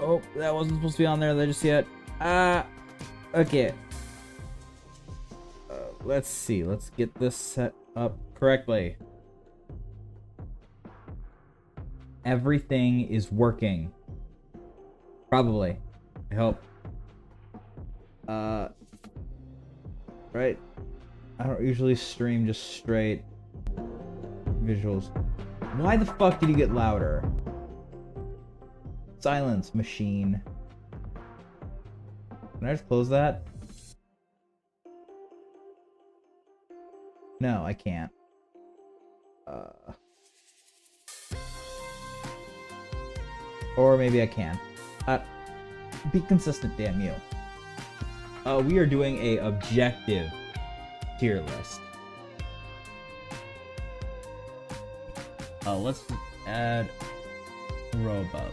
Oh, that wasn't supposed to be on there just yet. Okay. Let's see. Let's get this set up correctly. Everything is working. Probably. I hope. Right. I don't usually stream just straight visuals. Why the fuck did you get louder? Silence, machine. Can I just close that? No, I can't. Or maybe I can. Be consistent, damn you. We are doing a objective tier list. Let's add Roebuck.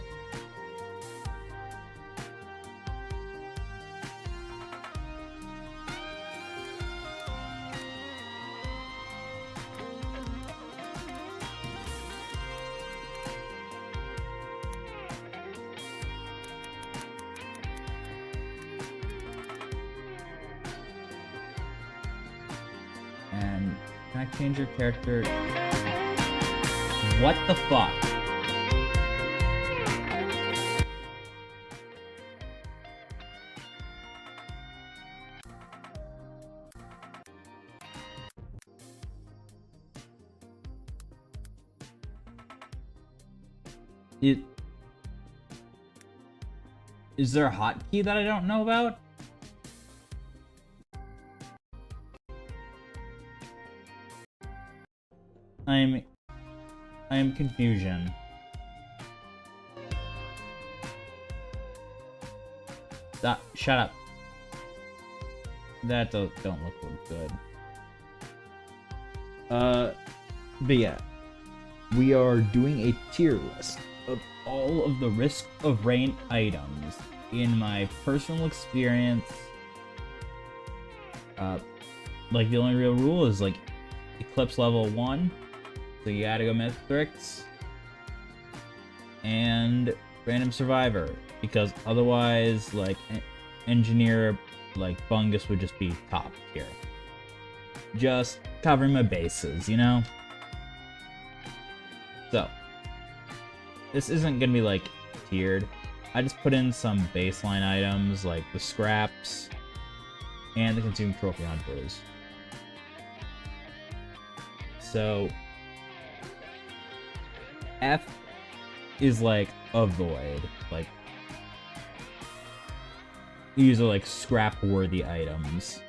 And can I change your character? What the fuck? Is there a hotkey that I don't know about? I am confusion. Shut up. That don't look good. But yeah. We are doing a tier list of all of the Risk of Rain items. In my personal experience, like the only real rule is like Eclipse level 1. So you gotta go Mithrix and Random Survivor, because otherwise, like, Engineer, like, Bungus would just be top tier. Just covering my bases, you know? So, this isn't gonna be, like, tiered. I just put in some baseline items, like the scraps and the consumed trophy hunters. So, F is like a void. Like, these are like scrap worthy items.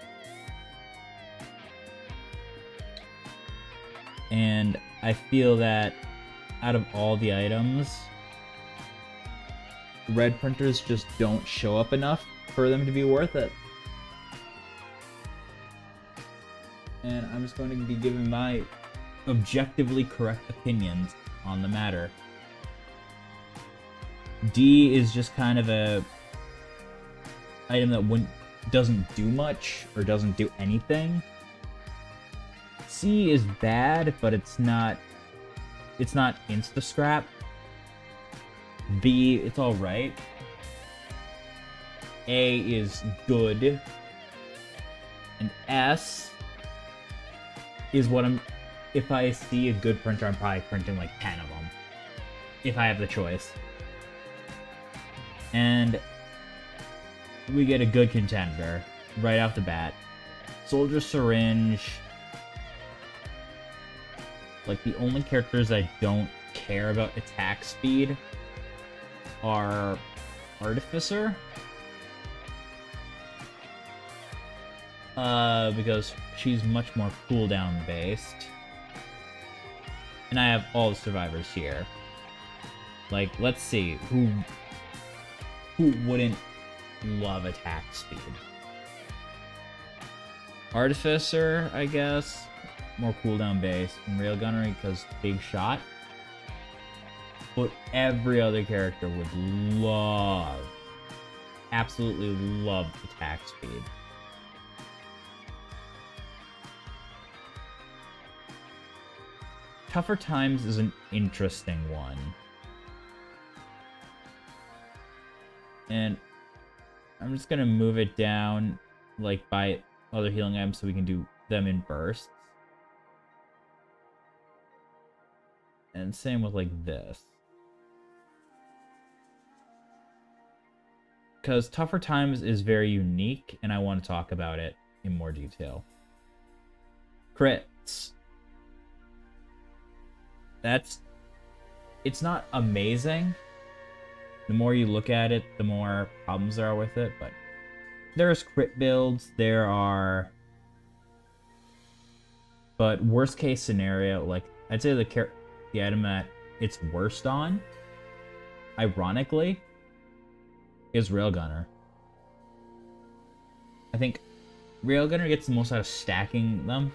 And I feel that out of all the items, red printers just don't show up enough for them to be worth it. And I'm just going to be giving my objectively correct opinions on the matter. D is just kind of a item that doesn't do much or doesn't do anything. C is bad, but it's not insta scrap. B, it's all right. A is good, and S is what if I see a good printer, I'm probably printing like 10 of them, if I have the choice. And we get a good contender right off the bat. Soldier Syringe. Like, the only characters I don't care about attack speed are Artificer. Because she's much more cooldown based. And I have all the survivors here. Like, let's see, who wouldn't love attack speed? Artificer, I guess. More cooldown based. And Railgunnery, because big shot. But every other character would love, absolutely love attack speed. Tougher Times is an interesting one. And I'm just gonna move it down, like, by other healing items so we can do them in bursts. And same with, like, this. Because Tougher Times is very unique, and I want to talk about it in more detail. Crits. It's not amazing. The more you look at it, the more problems there are with it, but there's crit builds, but worst case scenario, like, I'd say the item that it's worst on, ironically, is Railgunner. I think Railgunner gets the most out of stacking them,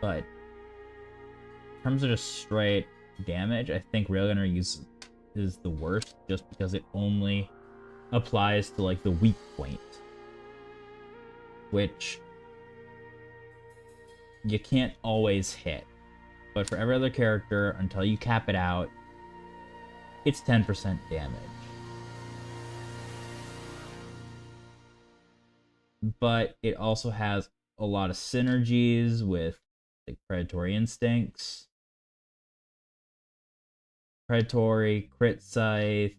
but in terms of just straight damage, I think Railgunner is the worst, just because it only applies to, like, the weak point, which you can't always hit. But for every other character, until you cap it out, it's 10% damage. But it also has a lot of synergies with, like, Predatory Instincts, Predatory, Crit Scythe,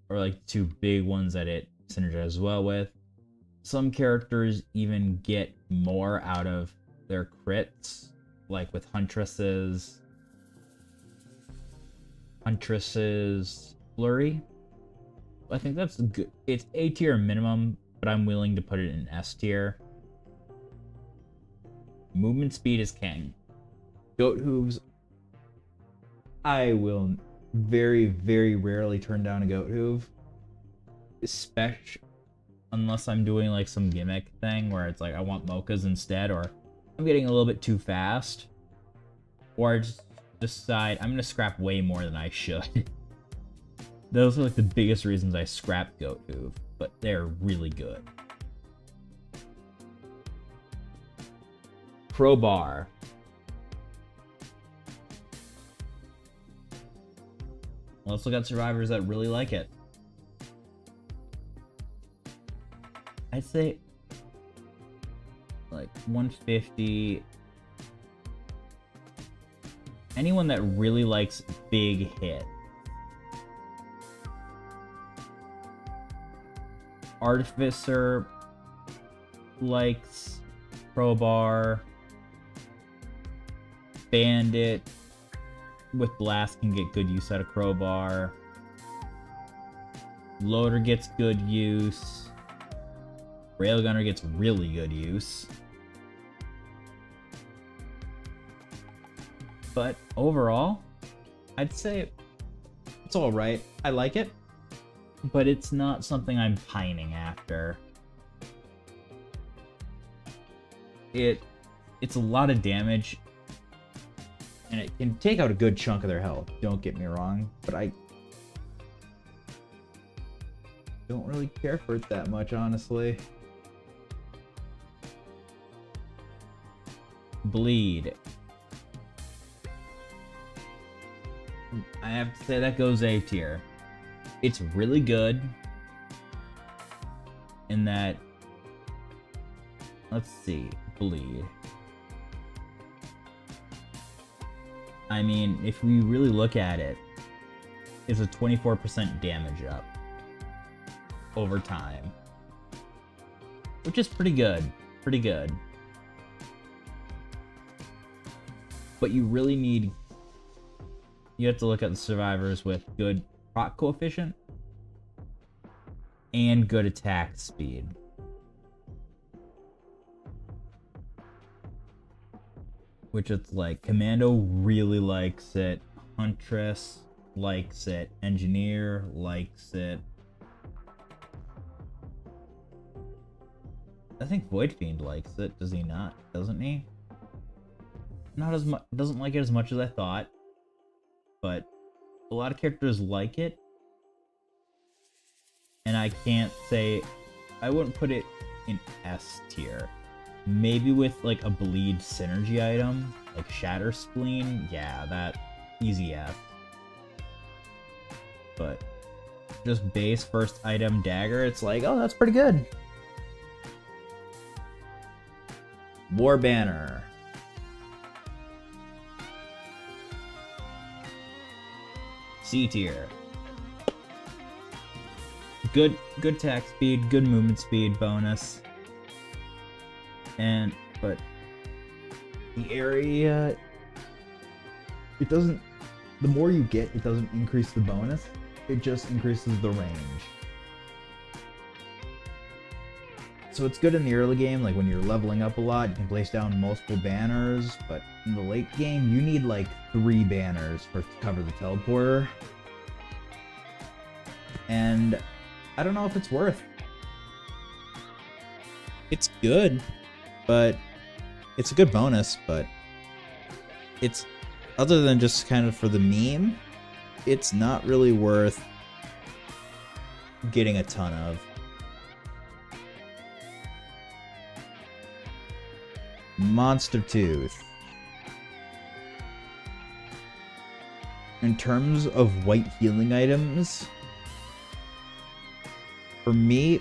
or, like, two big ones that it synergizes well with. Some characters even get more out of their crits, like with Huntress's Flurry. I think that's good. It's A tier minimum, but I'm willing to put it in S tier. Movement speed is king. Goat Hooves. I will very, very rarely turn down a Goat Hoove. Especially unless I'm doing, like, some gimmick thing where it's like I want mochas instead, or I'm getting a little bit too fast, or I just decide I'm gonna scrap way more than I should. Those are, like, the biggest reasons I scrap Goat Hoove, but they're really good. Crowbar. Let's look at survivors that really like it. I'd say, like, 150. Anyone that really likes big hit. Artificer likes Crowbar. Bandit with Blast can get good use out of Crowbar. Loader gets good use. Railgunner gets really good use. But overall, I'd say it's alright. I like it. But it's not something I'm pining after. It's a lot of damage, and it can take out a good chunk of their health, don't get me wrong, but I don't really care for it that much, honestly. Bleed. I have to say that goes A tier. It's really good in that, let's see, Bleed. I mean, if we really look at it, it's a 24% damage up over time, which is pretty good, pretty good. But you really need, you have to look at the survivors with good proc coefficient and good attack speed. Which it's like, Commando really likes it, Huntress likes it, Engineer likes it. I think Void Fiend likes it, does he not? Doesn't he? Not as much, doesn't like it as much as I thought, but a lot of characters like it, and I can't say, I wouldn't put it in S tier. Maybe with, like, a Bleed synergy item, like Shatter Spleen, yeah, that easy F. But just base first item dagger, it's like, oh, that's pretty good. War Banner. C tier. Good attack speed, good movement speed bonus. But the area, it doesn't, the more you get, it doesn't increase the bonus, it just increases the range. So it's good in the early game, like when you're leveling up a lot, you can place down multiple banners, but in the late game, you need like 3 banners to cover the teleporter. And I don't know if it's worth. It's good, but it's a good bonus, but it's, other than just kind of for the meme, it's not really worth getting a ton of. Monster Tooth. In terms of white healing items, for me,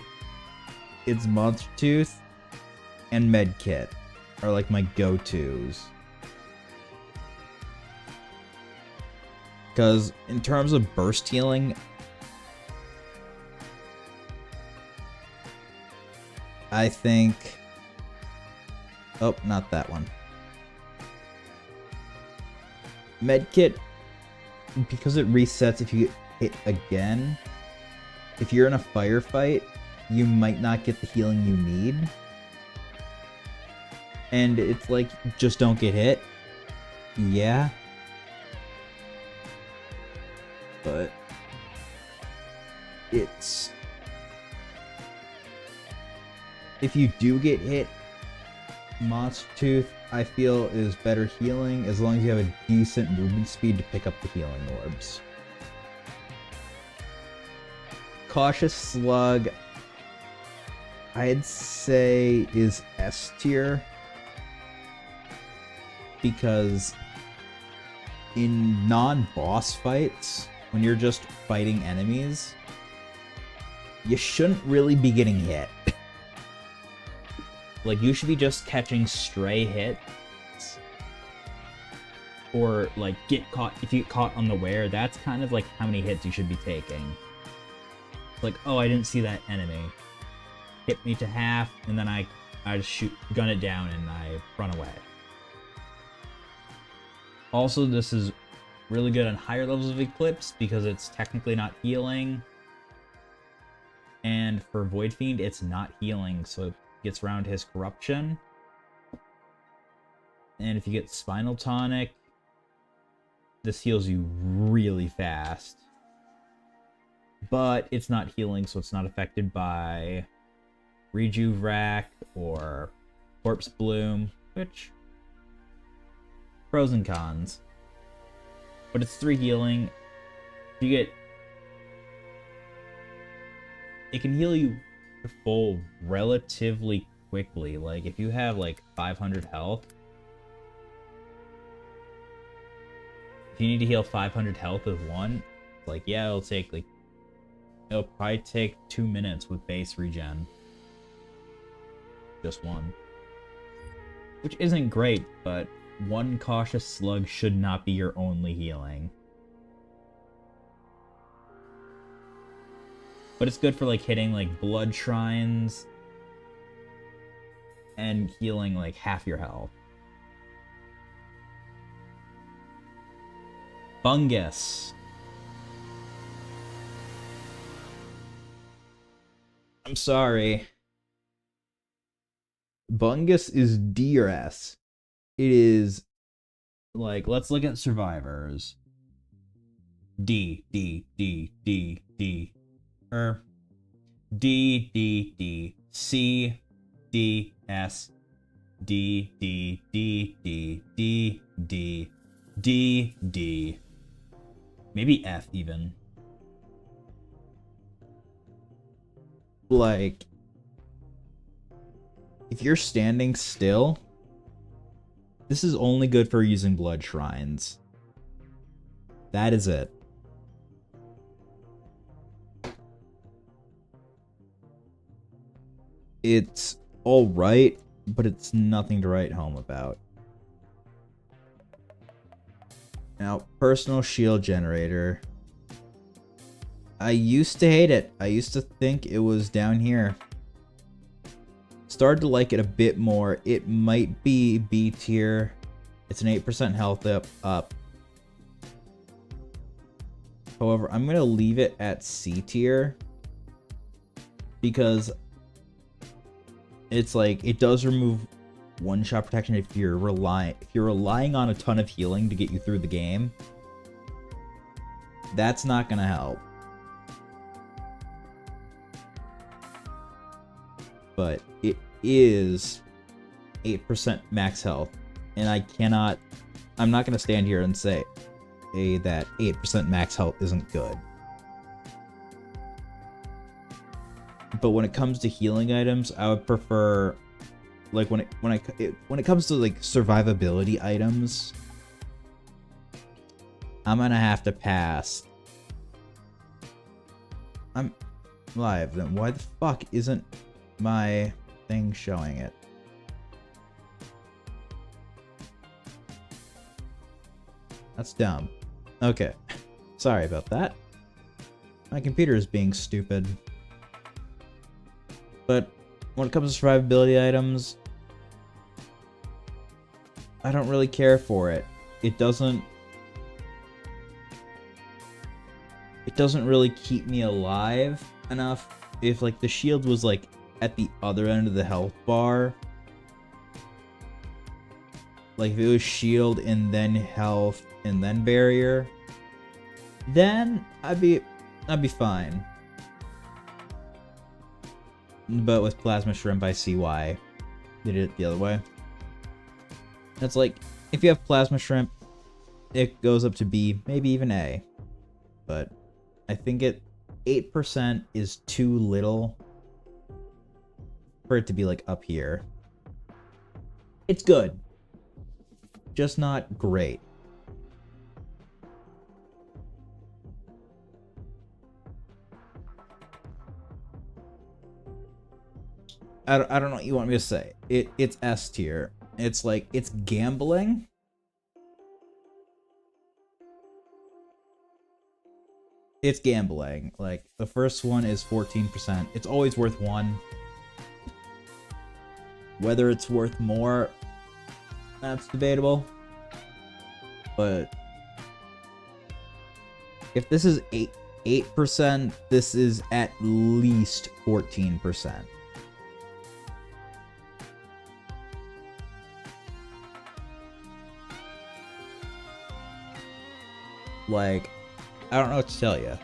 it's Monster Tooth and Medkit are like my go-tos. Because in terms of burst healing, I think... Oh, not that one. Medkit, because it resets if you get hit again, if you're in a firefight, you might not get the healing you need. And it's like, just don't get hit. Yeah. But it's... if you do get hit, Monster Tooth, I feel, is better healing as long as you have a decent movement speed to pick up the healing orbs. Cautious Slug, I'd say, is S tier, because in non-boss fights, when you're just fighting enemies, you shouldn't really be getting hit. Like, you should be just catching stray hits. Or, like, get caught, if you get caught unaware, that's kind of like how many hits you should be taking. Like, oh, I didn't see that enemy. Hit me to half, and then I just gun it down, and I run away. Also, this is really good on higher levels of Eclipse, because it's technically not healing. And for Void Fiend, it's not healing, so it gets around his corruption. And if you get Spinal Tonic, this heals you really fast. But it's not healing, so it's not affected by Rejuve Rack or Corpse Bloom, which... pros and cons. But it's 3 healing. You get... it can heal you full relatively quickly. Like, if you have like 500 health, if you need to heal 500 health with one, like, yeah, it'll take like, it'll probably take 2 minutes with base regen. Just one. Which isn't great, but one Cautious Slug should not be your only healing. But it's good for, like, hitting, like, blood shrines and healing, like, half your health. Bungus. I'm sorry. Bungus is D or S. It is, like, let's look at survivors. D, D, D, D, D. D, D, D, C, D, S, D, D, D, D, D, D, D, D. Maybe F even. Like, if you're standing still, this is only good for using blood shrines. That is it. It's alright, but it's nothing to write home about. Now, personal shield generator. I used to hate it. I used to think it was down here. Started to like it a bit more. It might be B tier. It's an 8% health up. However, I'm going to leave it at C tier. Because it's like, it does remove one-shot protection if you're relying on a ton of healing to get you through the game. That's not going to help. But it is 8% max health, and I'm not going to stand here and say that 8% max health isn't good. But when it comes to healing items, I would prefer, like, when it comes to like survivability items, I'm gonna have to pass. I'm live, then why the fuck isn't my thing showing it? That's dumb. Okay. Sorry about that. My computer is being stupid. But when it comes to survivability items, I don't really care for it. It doesn't really keep me alive enough. If like the shield was like at the other end of the health bar, like if it was shield and then health and then barrier, then I'd be fine. But with Plasma Shrimp, I see why they did it the other way. It's like, if you have Plasma Shrimp, it goes up to B, maybe even A. But I think 8% is too little for it to be like up here. It's good, just not great. I don't know what you want me to say. It's S tier. It's like, it's gambling. It's gambling. Like, the first one is 14%. It's always worth 1. Whether it's worth more, that's debatable. But if this is 8%, this is at least 14%. Like, I don't know what to tell you.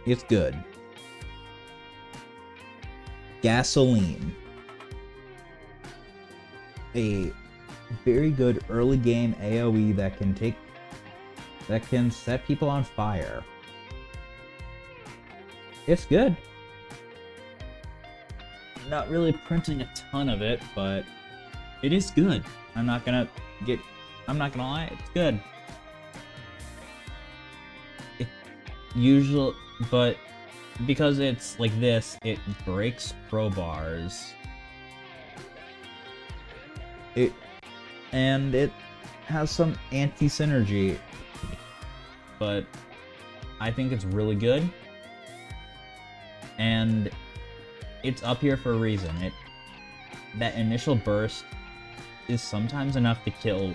It's good. Gasoline. A very good early game AoE that can set people on fire. It's good. Not really printing a ton of it, but it is good. I'm not gonna lie, it's good. But because it's like this, it breaks crowbars. And it has some anti-synergy, but I think it's really good. And it's up here for a reason. That initial burst is sometimes enough to kill,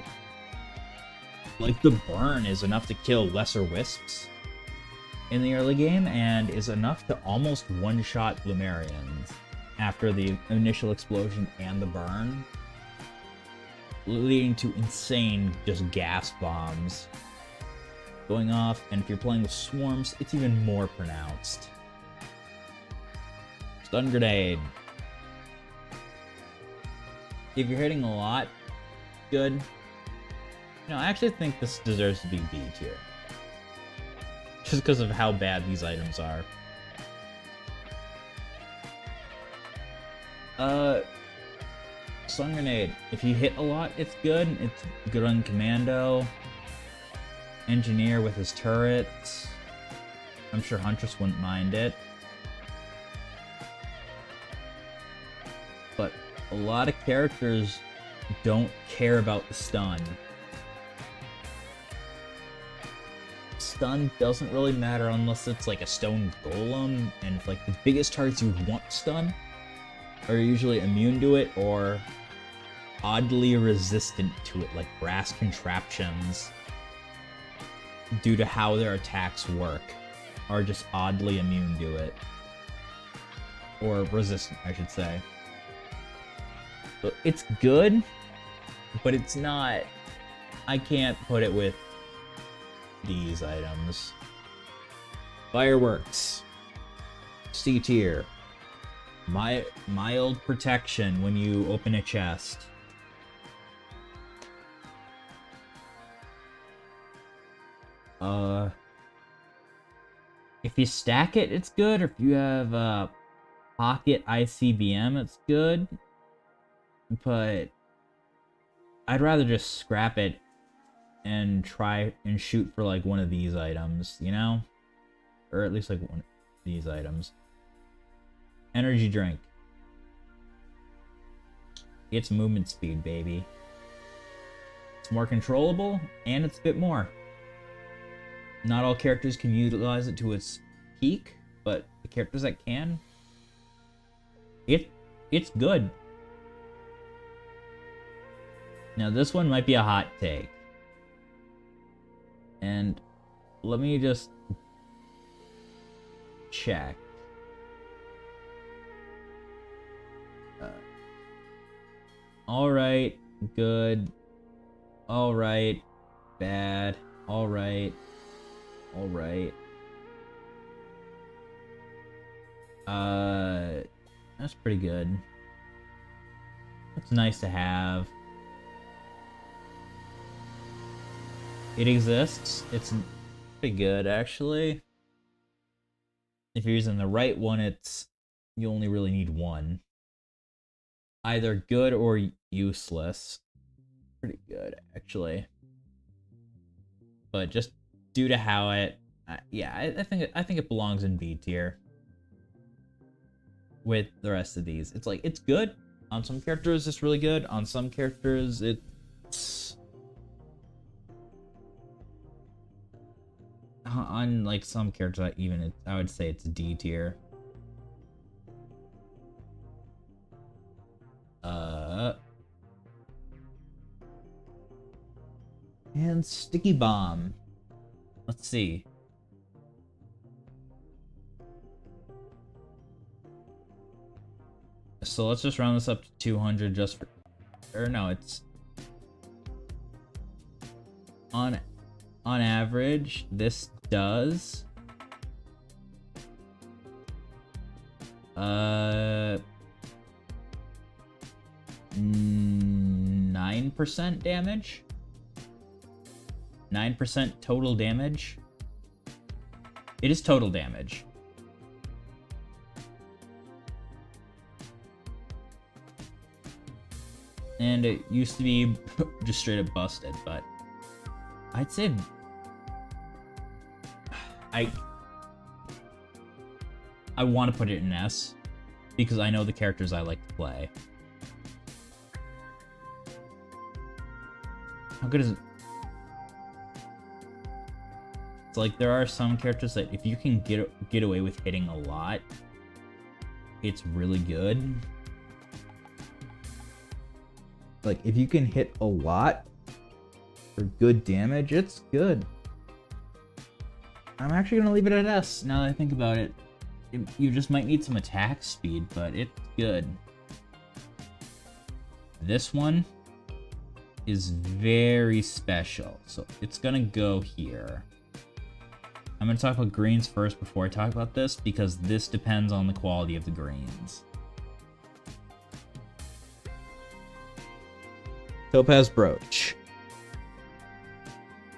like the burn is enough to kill lesser wisps in the early game, and is enough to almost one-shot Blumerians after the initial explosion and the burn, leading to insane just gas bombs going off, and if you're playing with swarms, it's even more pronounced. Stun grenade. If you're hitting a lot, good. I actually think this deserves to be B tier. Just because of how bad these items are. Stun grenade. If you hit a lot, it's good. It's good on Commando. Engineer with his turrets. I'm sure Huntress wouldn't mind it. lot of characters don't care about the stun. Stun doesn't really matter unless it's like a stone golem, and like the biggest targets you want stun are usually immune to it or oddly resistant to it, like brass contraptions, due to how their attacks work, are just oddly immune to it. Or resistant, I should say. But it's good, but it's not... I can't put it with these items. Fireworks. C tier. Mild protection when you open a chest. If you stack it, it's good. Or if you have pocket ICBM, it's good. But I'd rather just scrap it and try and shoot for like one of these items, you know? Or at least like one of these items. Energy drink. It's movement speed, baby. It's more controllable, and it's a bit more. Not all characters can utilize it to its peak, but the characters that can, it's good. Now this one might be a hot take. And let me just check. Alright, good. Alright, bad. Alright. Alright. That's pretty good. That's nice to have. It exists. It's pretty good, actually. If you're using the right one, you only really need one. Either good or useless. Pretty good, actually. But just due to how I think it belongs in B tier. With the rest of these, it's like it's good. On some characters, it's really good. On some characters, it's on like some characters, I would say it's D tier. And Sticky Bomb. Let's see. So let's just round this up to 200 just for... Or no, it's... On average, this does... 9% damage? 9% total damage? It is total damage. And it used to be just straight up busted, but I'd say I want to put it in S because I know the characters I like to play. How good is it? It's like there are some characters that if you can get away with hitting a lot, it's really good. Like if you can hit a lot for good damage, it's good. I'm actually gonna leave it at S now that I think about it. You just might need some attack speed, but it's good. This one is very special, so it's gonna go here. I'm gonna talk about greens first before I talk about this, because this depends on the quality of the greens. Topaz Brooch.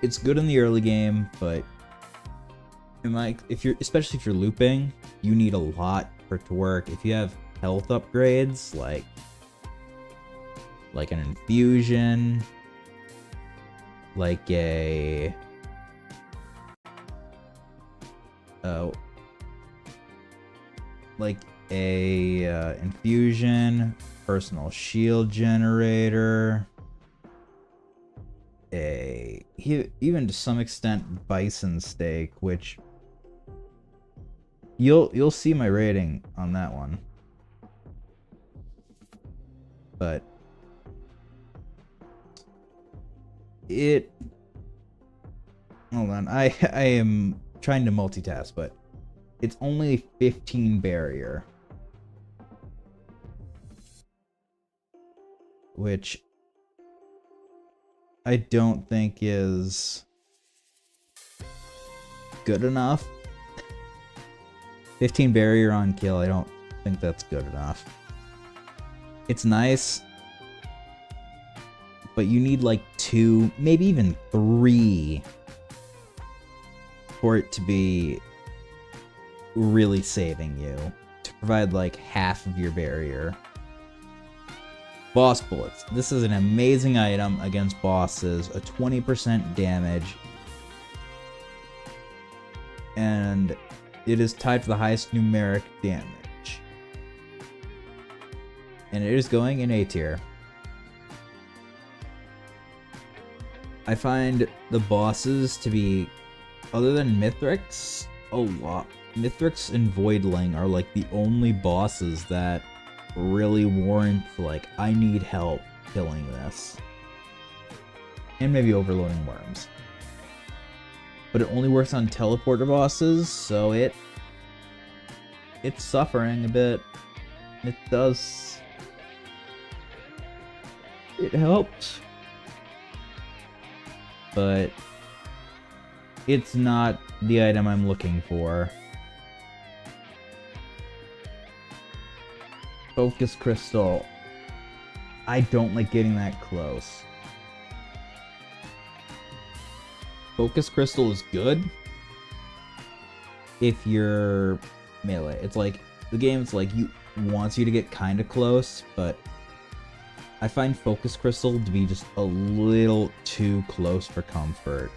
It's good in the early game, but especially if you're looping, you need a lot for it to work. If you have health upgrades like an infusion, like a infusion personal shield generator, even to some extent bison steak, which you'll see my rating on that one. But hold on, I am trying to multitask, but it's only 15 barrier, which I don't think is good enough. 15 barrier on kill, I don't think that's good enough. It's nice, but you need like 2, maybe even 3 for it to be really saving you, to provide like half of your barrier. Boss bullets. This is an amazing item against bosses, a 20% damage, and it is tied for the highest numeric damage. And it is going in A tier. I find the bosses to be, other than Mithrix, a lot. Mithrix and Voidling are like the only bosses that really warrant, like, I need help killing this. And maybe overloading worms. But it only works on teleporter bosses, so it's suffering a bit. It helps. But it's not the item I'm looking for. Focus Crystal. I don't like getting that close. Focus Crystal is good if you're melee. It's like, the game's like, wants you to get kind of close, but I find Focus Crystal to be just a little too close for comfort.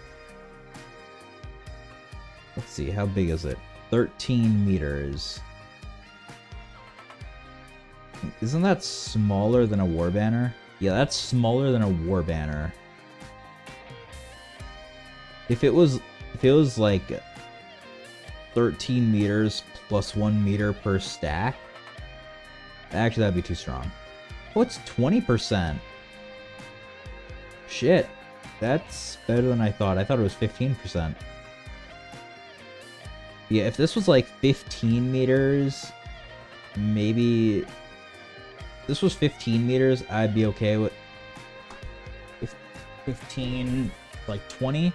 Let's see, how big is it? 13 meters. Isn't that smaller than a war banner? Yeah, that's smaller than a war banner. If it was like 13 meters plus 1 meter per stack, actually that'd be too strong. Oh, it's 20%. Shit, that's better than I thought. I thought it was 15%. Yeah, if this was like 15 meters, maybe... If this was 15 meters, I'd be okay with... If 15, like 20,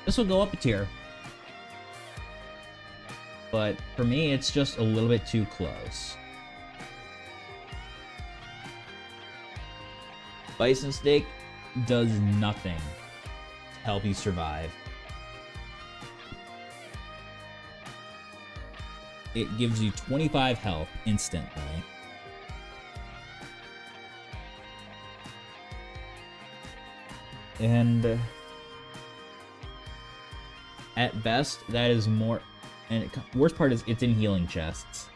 this will go up a tier. But for me, it's just a little bit too close. Bison Steak does nothing to help you survive. It gives you 25 health instantly. And at best, that is more... And worst part is, it's in healing chests.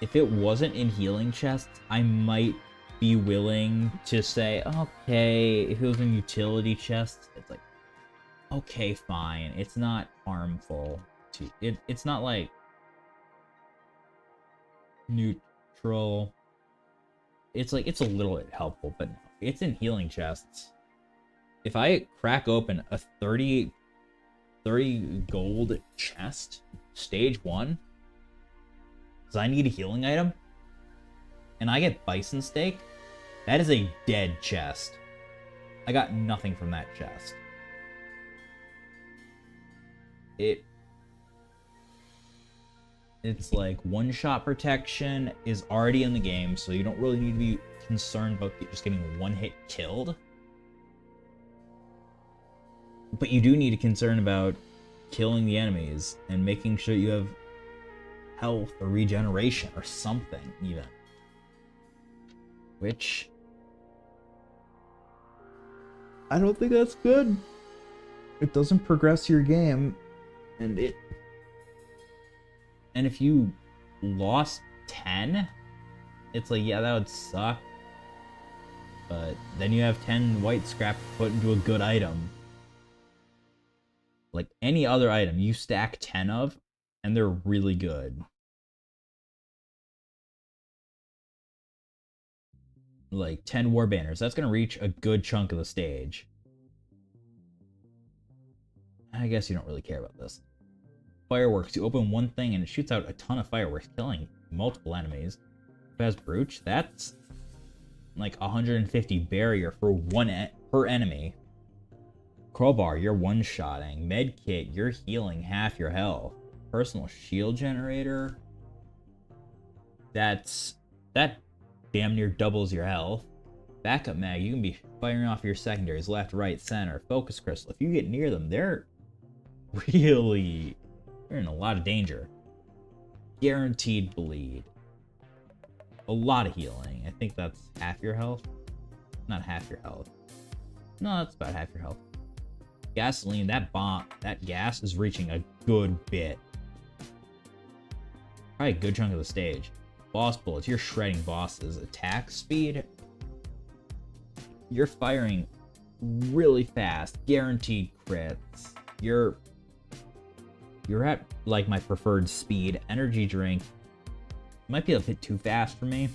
If it wasn't in healing chests, I might be willing to say, okay, if it was in utility chests, it's like, okay, fine. It's not harmful. It's not like neutral. It's like, it's a little bit helpful, but no. It's in healing chests. If I crack open a 30 gold chest, stage 1, because I need a healing item, and I get Bison Steak, that is a dead chest. I got nothing from that chest. It's like one-shot protection is already in the game, so you don't really need to be concerned about just getting one hit killed. But you do need to concern about killing the enemies and making sure you have health or regeneration or something, even. Which... I don't think that's good. It doesn't progress your game, and if you lost 10 it's like, yeah, that would suck. But then you have 10 white scrap to put into a good item. Like any other item, you stack 10 of, and they're really good. Like 10 war banners, that's gonna reach a good chunk of the stage. I guess you don't really care about this. Fireworks, you open one thing and it shoots out a ton of fireworks, killing multiple enemies. If it has Brooch, that's like 150 barrier for per enemy. Crowbar, you're one-shotting. Medkit, you're healing half your health. Personal shield generator, that damn near doubles your health. Backup mag, you can be firing off your secondaries left, right, center. Focus crystal, if you get near them, they're in a lot of danger. Guaranteed bleed. A lot of healing. I think that's half your health. Not half your health. No, that's about half your health. Gasoline, that gas is reaching a good bit. Probably a good chunk of the stage. Boss bullets, you're shredding bosses. Attack speed, you're firing really fast. Guaranteed crits. You're at like my preferred speed. Energy drink might be a bit too fast for me.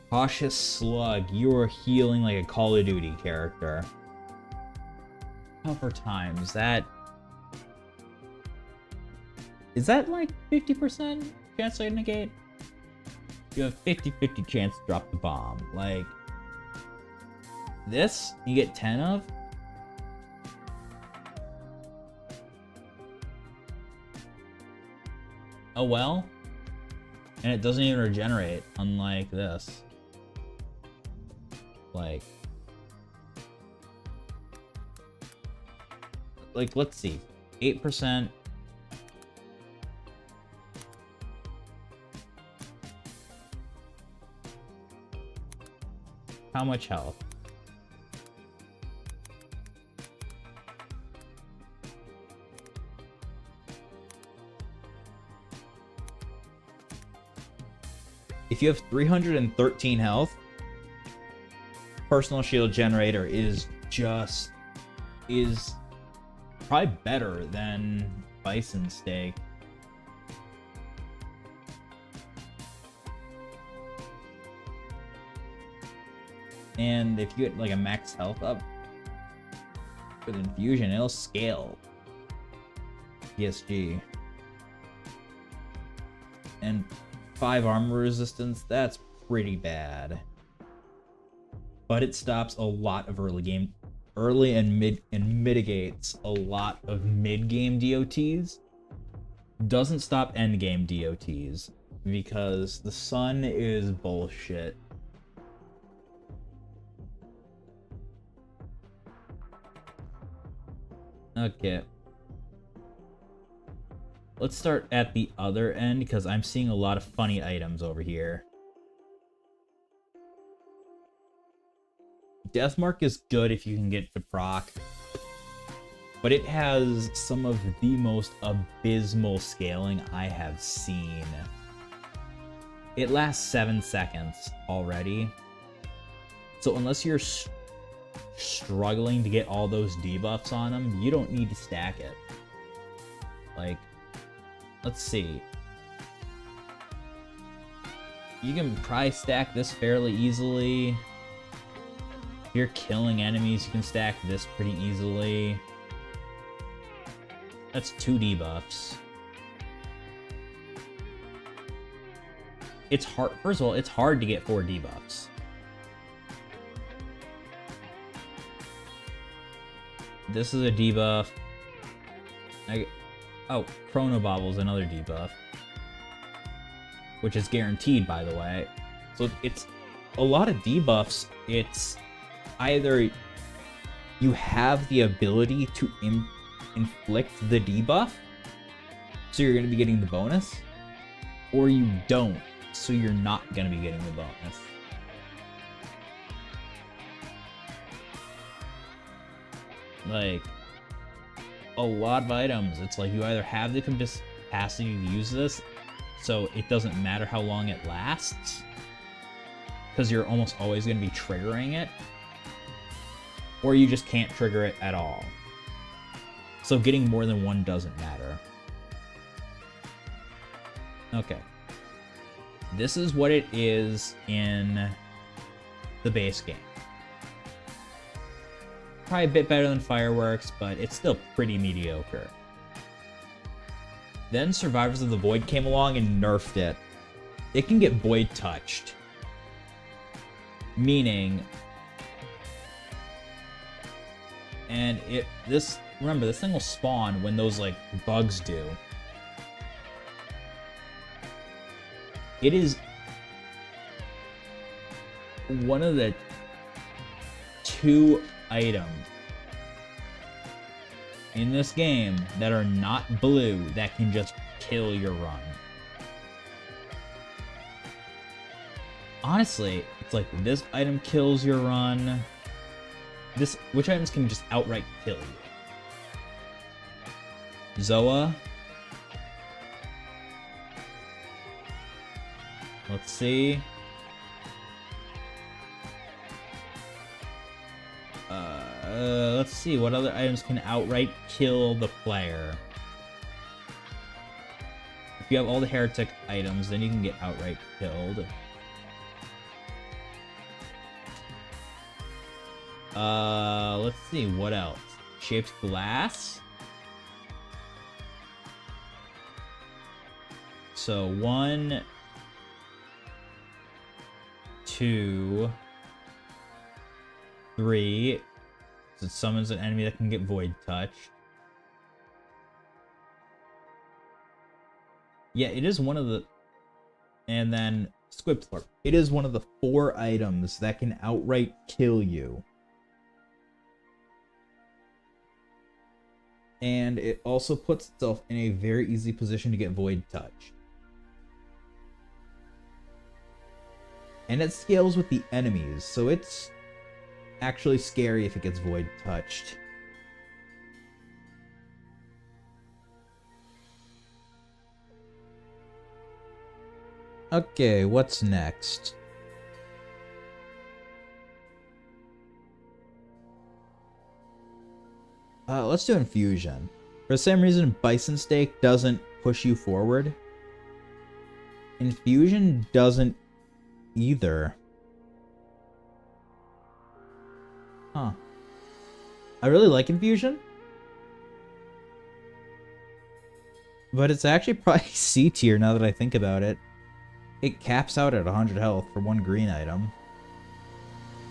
Cautious slug, you're healing like a Call of Duty character. Tougher times, that is that like 50% chance to negate? You have 50-50 chance to drop the bomb. Like this, you get 10 of. Oh well. And it doesn't even regenerate, unlike this. Like, let's see. 8%. How much health? If you have 313 health, personal shield generator is probably better than bison steak. And if you get like a max health up with infusion, it'll scale. PSG. And 5 armor resistance, that's pretty bad. But it stops a lot of early and mitigates a lot of mid-game DOTs. Doesn't stop end-game DOTs because the sun is bullshit. Okay. Let's start at the other end because I'm seeing a lot of funny items over here. Deathmark is good if you can get to proc, but it has some of the most abysmal scaling I have seen. It lasts 7 seconds already, so unless you're struggling to get all those debuffs on them, you don't need to stack it. Like, let's see. You can probably stack this fairly easily. If you're killing enemies, you can stack this pretty easily. That's 2 debuffs. It's hard. First of all, it's hard to get 4 debuffs. This is a debuff. Oh, Chronobobble's another debuff, which is guaranteed, by the way. So it's a lot of debuffs. It's either you have the ability to inflict the debuff, so you're going to be getting the bonus, or you don't, so you're not going to be getting the bonus. Like, a lot of items, it's like you either have the capacity to use this, so it doesn't matter how long it lasts, because you're almost always going to be triggering it, or you just can't trigger it at all. So getting more than one doesn't matter. Okay. This is what it is in the base game. Probably a bit better than Fireworks, but it's still pretty mediocre. Then Survivors of the Void came along and nerfed it. It can get void touched. Meaning, and remember, this thing will spawn when those like bugs do. It is one of the 2 items in this game that are not blue that can just kill your run. Honestly, it's like this item kills your run. Which items can just outright kill you? Zoa. Let's see. Let's see what other items can outright kill the player. If you have all the heretic items, then you can get outright killed. Let's see what else. Shaped glass. So 1, 2, 3. So it summons an enemy that can get void touched. Yeah, it is one of the... And then Squibthorpe. It is one of the 4 items that can outright kill you. And it also puts itself in a very easy position to get void touched. And it scales with the enemies, so it's actually scary if it gets void touched. Okay, what's next? Let's do Infusion. For the same reason Bison Steak doesn't push you forward, Infusion doesn't either. Huh. I really like Infusion, but it's actually probably C tier now that I think about it. It caps out at 100 health for 1 green item,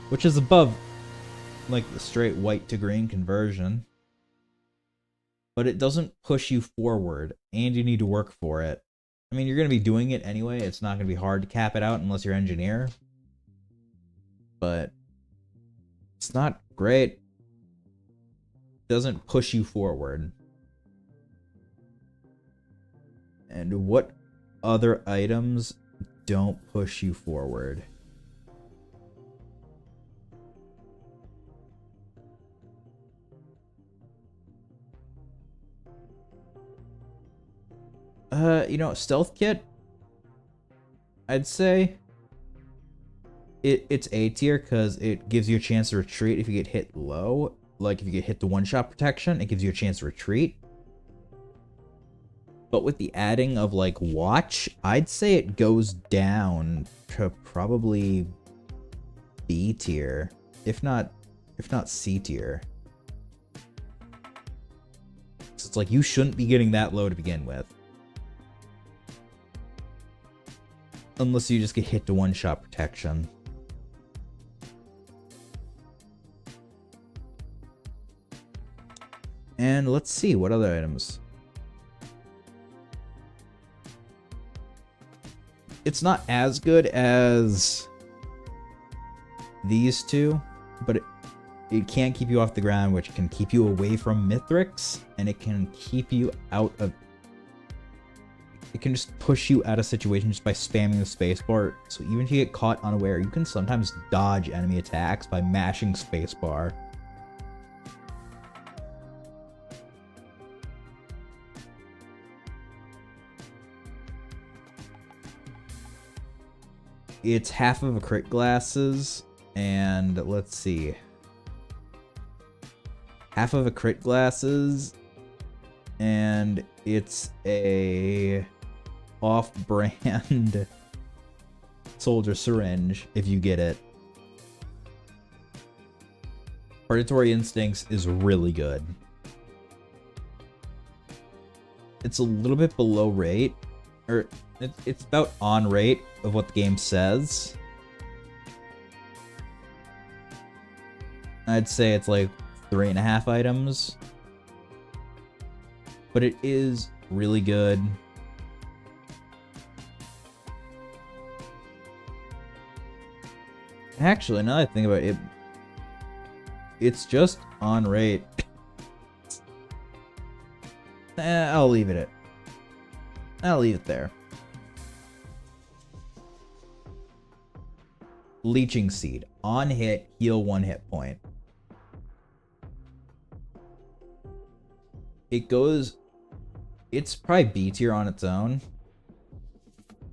which is above like the straight white to green conversion. But it doesn't push you forward, and you need to work for it. I mean, you're going to be doing it anyway. It's not going to be hard to cap it out unless you're engineer. But it's not great. It doesn't push you forward. And what other items don't push you forward? You know, Stealth Kit, I'd say it's A tier because it gives you a chance to retreat if you get hit low. Like if you get hit to one-shot protection, it gives you a chance to retreat. But with the adding of like Watch, I'd say it goes down to probably B tier, if not C tier. So it's like you shouldn't be getting that low to begin with. Unless you just get hit to one-shot protection. And let's see, what other items? It's not as good as these two, but it can keep you off the ground, which can keep you away from Mithrix, and it can keep you out of... It can just push you out of situations just by spamming the spacebar. So even if you get caught unaware, you can sometimes dodge enemy attacks by mashing spacebar. It's half of a crit glasses, and let's see. Half of a crit glasses, and it's a off-brand soldier syringe, if you get it. Predatory Instincts is really good. It's a little bit below rate, or it's about on rate of what the game says. I'd say it's like 3.5 items, but it is really good. Actually, now that I think about it, it's just on rate. I'll leave it there. Leeching Seed. On hit, heal 1 hit point. It's probably B tier on its own.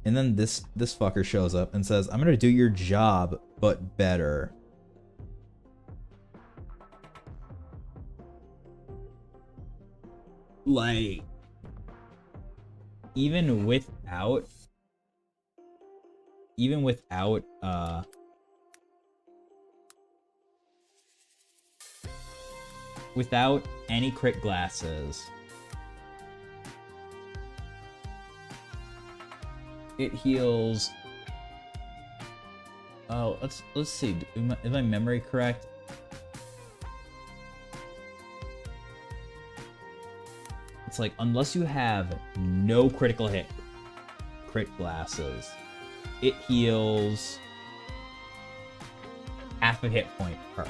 And then this fucker shows up and says, I'm gonna do your job, but better. Like, even without without any crit glasses, it heals. Oh, let's see. Is my memory correct? It's like, unless you have no critical hit crit glasses, it heals half a hit point per.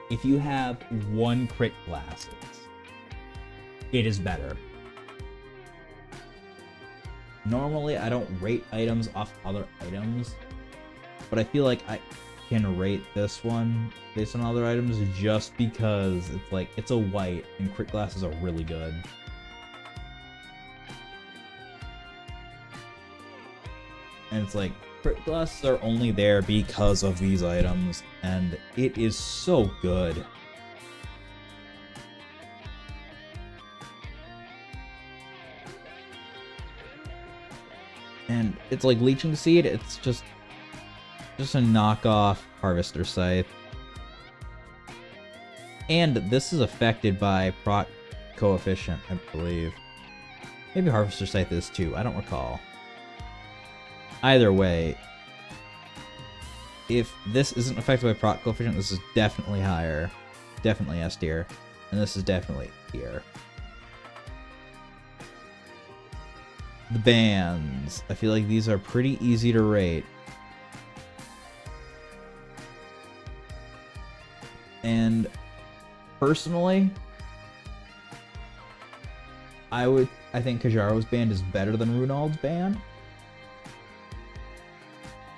If you have 1 crit glasses, it is better. Normally, I don't rate items off other items, but I feel like I can rate this one based on other items just because it's like, it's a white and crit glasses are really good. And it's like, crit glasses are only there because of these items, and it is so good. And it's like Leeching Seed, it's just a knockoff Harvester Scythe. And this is affected by proc coefficient, I believe. Maybe Harvester Scythe is too, I don't recall. Either way, if this isn't affected by proc coefficient, this is definitely higher. Definitely S tier. And this is definitely here. The bands. I feel like these are pretty easy to rate. And personally, I think Kajaro's band is better than Runald's band.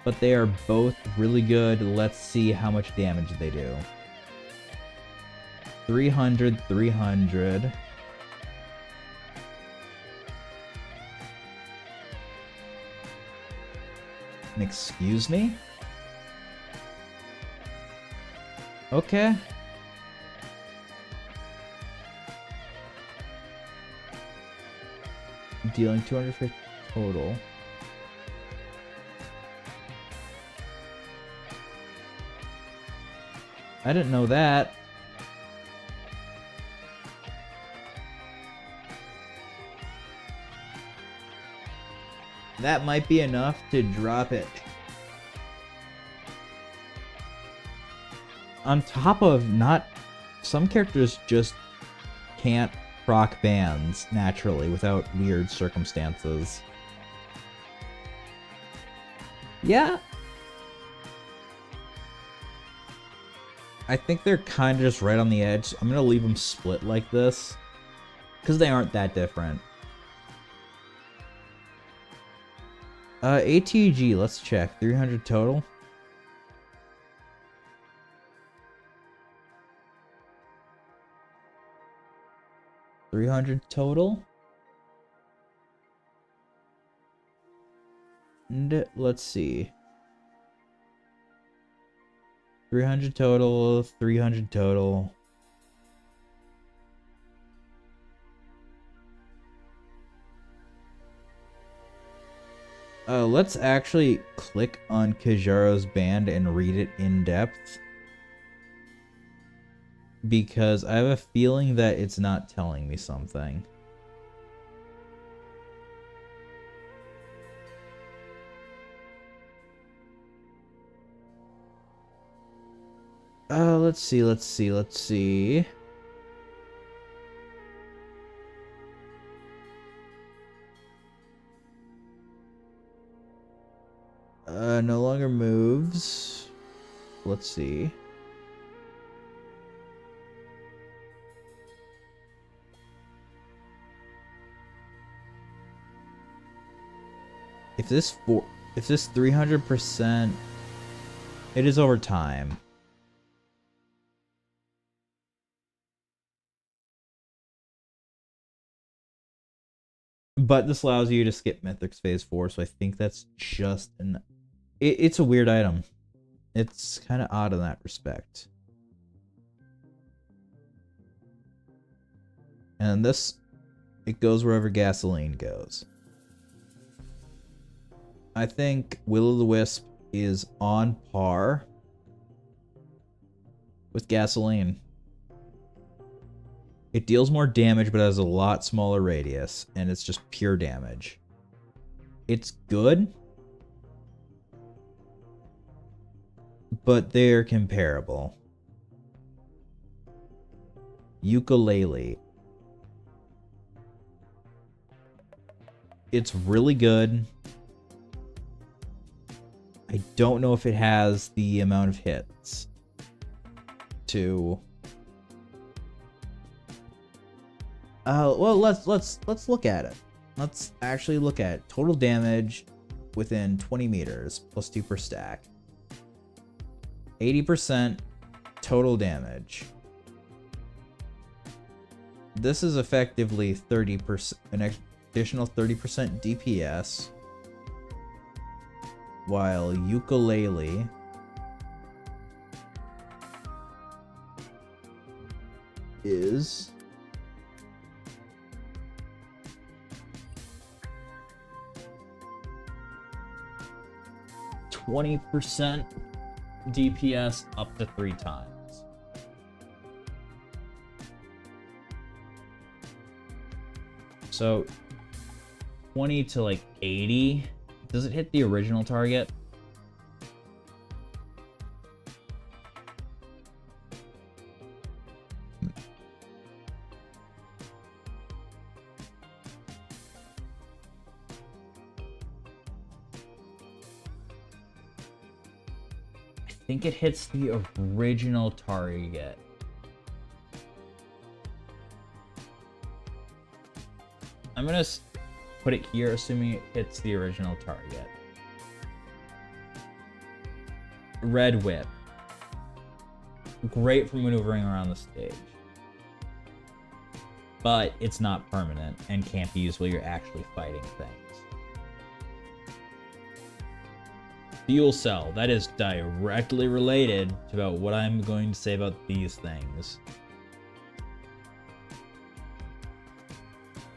But they are both really good. Let's see how much damage they do. 300, 300. And excuse me? Okay. Dealing 250 total. I didn't know that. That might be enough to drop it. On top of not... Some characters just can't proc bans naturally without weird circumstances. Yeah. I think they're kind of just right on the edge. I'm going to leave them split like this, because they aren't that different. ATG, let's check. 300 total. $300 total. And let's see. 300 total, 300 total. Let's actually click on Kijaro's band and read it in depth. Because I have a feeling that it's not telling me something. Let's see. No longer moves. Let's see. If this 300%, it is over time. But this allows you to skip Mythics Phase 4, so I think that's just an... It's a weird item. It's kind of odd in that respect. And this, it goes wherever gasoline goes. I think Will-O-The-Wisp is on par with gasoline. It deals more damage, but has a lot smaller radius, and it's just pure damage. It's good, but they're comparable. Ukulele. It's really good. I don't know if it has the amount of hits to... well, let's look at it. Let's actually look at total damage within 20 meters, plus 2 per stack. 80% total damage. This is effectively 30%, an additional 30% DPS, while Ukulele is 20% DPS up to 3 times. So 20 to like 80. Does it hit the original target? I think it hits the original target. I'm gonna put it here, assuming it hits the original target. Red Whip. Great for maneuvering around the stage. But it's not permanent and can't be used while you're actually fighting things. Fuel Cell, that is directly related to about what I'm going to say about these things.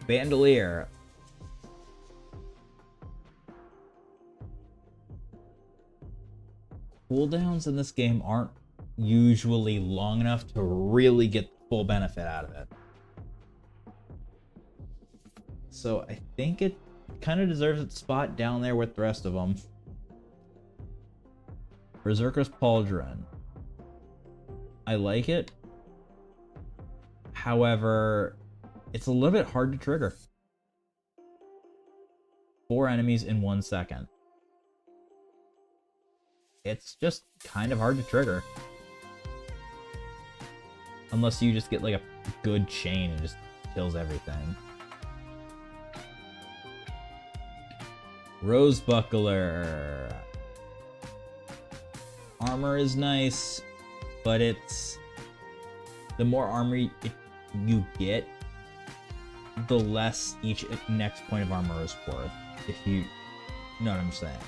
Bandolier. Cooldowns in this game aren't usually long enough to really get the full benefit out of it. So I think it kind of deserves its spot down there with the rest of them. Berserker's Pauldron. I like it. However, it's a little bit hard to trigger. 4 enemies in 1 second. It's just kind of hard to trigger. Unless you just get like a good chain and just kills everything. Rosebuckler. Armor is nice, but it's... the more armor you get, the less each next point of armor is worth. If you know what I'm saying.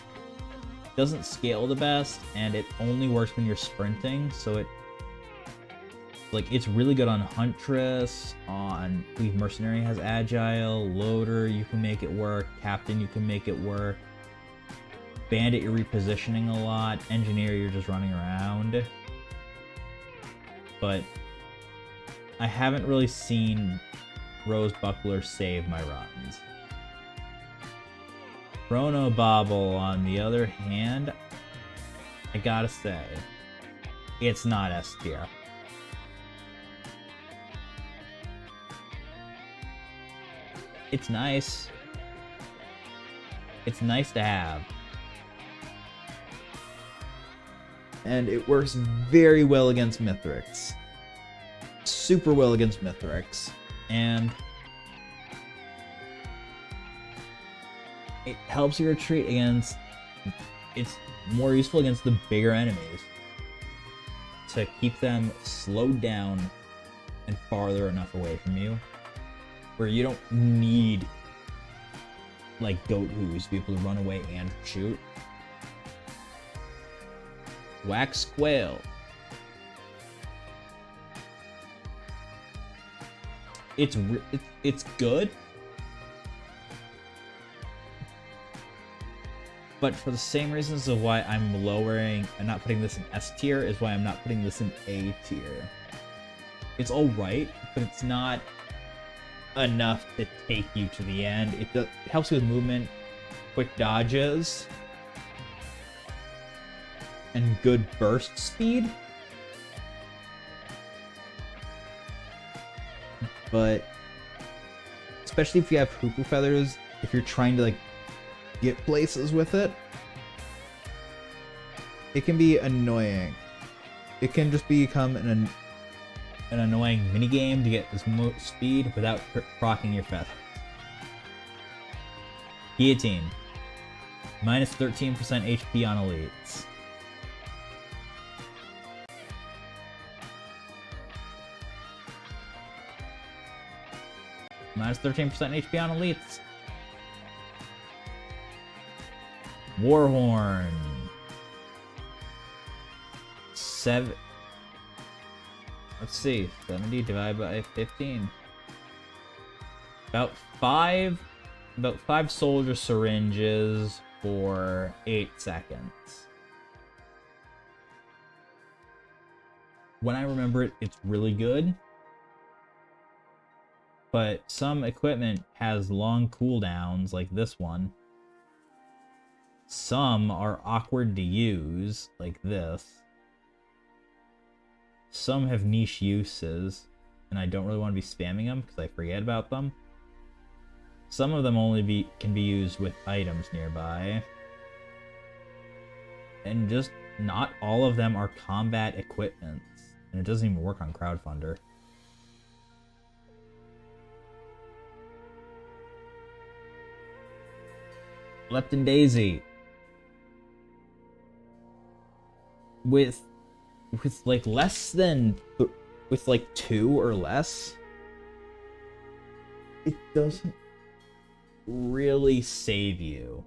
Doesn't scale the best, and it only works when you're sprinting, so it's really good on Huntress, on Cleave Mercenary has Agile, Loader, you can make it work, Captain, you can make it work. Bandit, you're repositioning a lot. Engineer, you're just running around. But I haven't really seen Rose Buckler save my runs. Chrono Bobble, on the other hand, I gotta say, it's not S tier. It's nice. It's nice to have. And it works very well against Mithrix. Super well against Mithrix. And it helps you retreat against... It's more useful against the bigger enemies. To keep them slowed down and farther enough away from you. Where you don't need, like, Goat Whoos to be able to run away and shoot. Wax Quail. It's good. But for the same reasons of why I'm lowering and not putting this in S tier is why I'm not putting this in A tier. It's alright, but it's not enough to take you to the end. It helps you with movement, quick dodges, and good burst speed. But especially if you have Hoopoe Feathers, if you're trying to, like, get places with it, it can be annoying. It can just become an annoying minigame to get this speed without proccing your feathers. Guillotine. Minus 13% HP on elites. Minus 13% HP on elites. Warhorn. 7. Let's see. 70 divided by 15. About five soldier syringes for 8 seconds. When I remember it, it's really good. But some equipment has long cooldowns, like this one. Some are awkward to use, like this. Some have niche uses, and I don't really want to be spamming them because I forget about them. Some of them only can be used with items nearby. And just not all of them are combat equipments. And it doesn't even work on Crowdfunder. Lepton Daisy. With like less than, with like 2 or less, it doesn't really save you.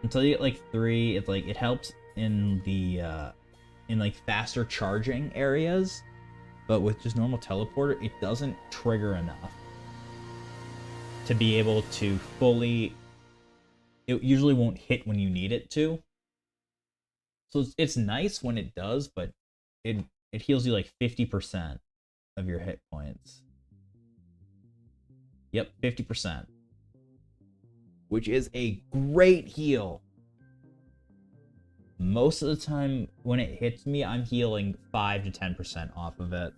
Until you get like 3, it's like it helps in the in like faster charging areas, but with just normal teleporter, it doesn't trigger enough to be able to fully. It usually won't hit when you need it to. So it's nice when it does, but it heals you like 50% of your hit points. Yep, 50%. Which is a great heal. Most of the time when it hits me, I'm healing 5 to 10% off of it.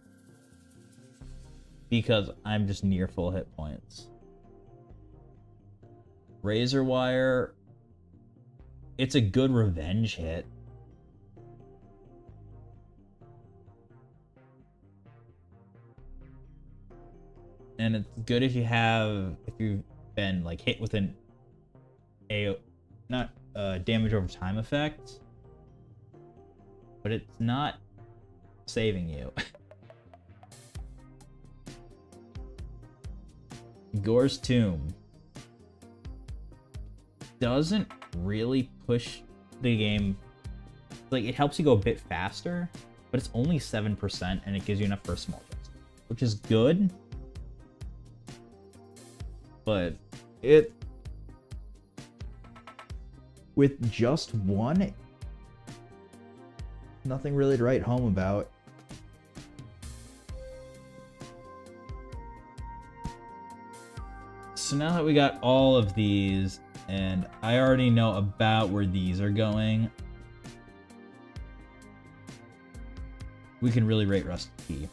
Because I'm just near full hit points. Razor Wire, it's a good revenge hit. And it's good if you've been like hit with an not damage over time effect, but it's not saving you. Gore's Tomb doesn't really push the game. Like, it helps you go a bit faster, but it's only 7% and it gives you enough for a small chest, which is good. But it, with just one, nothing really to write home about. So now that we got all of these, and I already know about where these are going, we can really rate Rusted Key.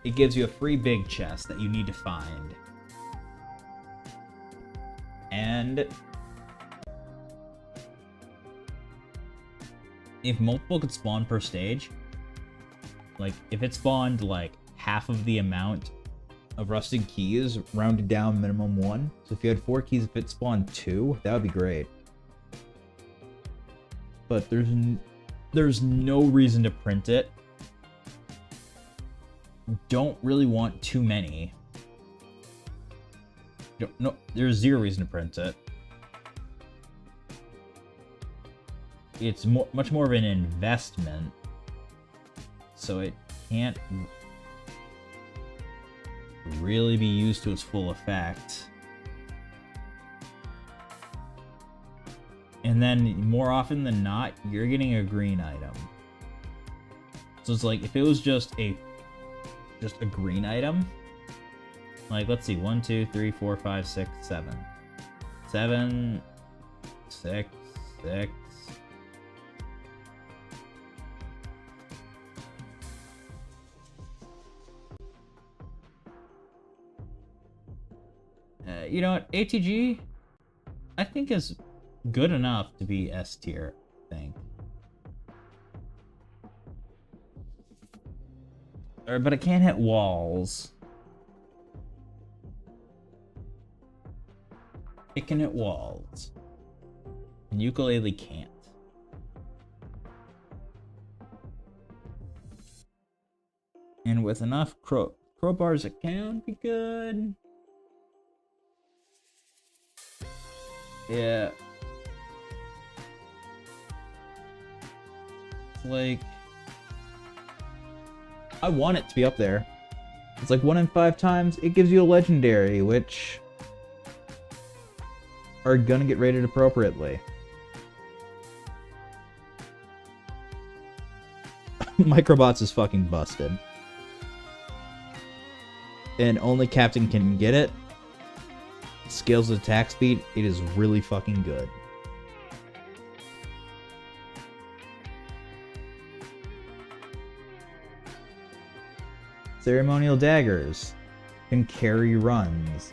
It gives you a free big chest that you need to find. And if multiple could spawn per stage, like if it spawned like half of the amount of Rusted Keys, rounded down minimum 1. So if you had 4 keys, if it spawned 2, that would be great. But there's no reason to print it. Don't really want too many. No, there's zero reason to print it. It's much more of an investment, so it can't really be used to its full effect. And then more often than not, you're getting a green item. So it's like if it was just a green item, like let's see, 1 2 3 4 5 6 7 7 6 6. You know what, ATG I think is good enough to be S tier, I think. But it can't hit walls. It can hit walls. And Yooka-Laylee can't. And with enough crowbars, it can be good. Yeah. Like, I want it to be up there. It's like 1 in 5 times it gives you a legendary, which are gonna get rated appropriately. Microbots is fucking busted. And only Captain can get it. Scales with attack speed, it is really fucking good. Ceremonial daggers can carry runs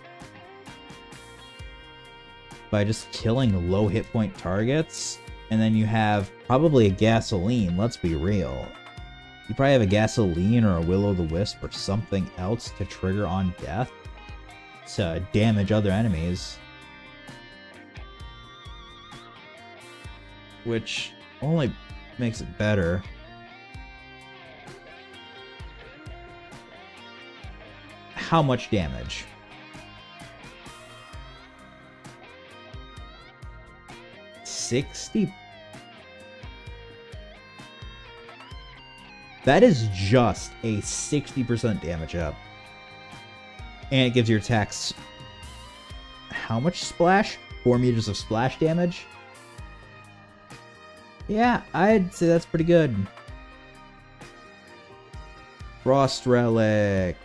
by just killing low hit point targets, and then you have probably a gasoline, let's be real. You probably have a gasoline or a will-o'-the-wisp or something else to trigger on death to damage other enemies, which only makes it better. How much damage? $60? That is just a 60% damage up. And it gives your attacks how much splash? 4 meters of splash damage? Yeah, I'd say that's pretty good. Frost Relic.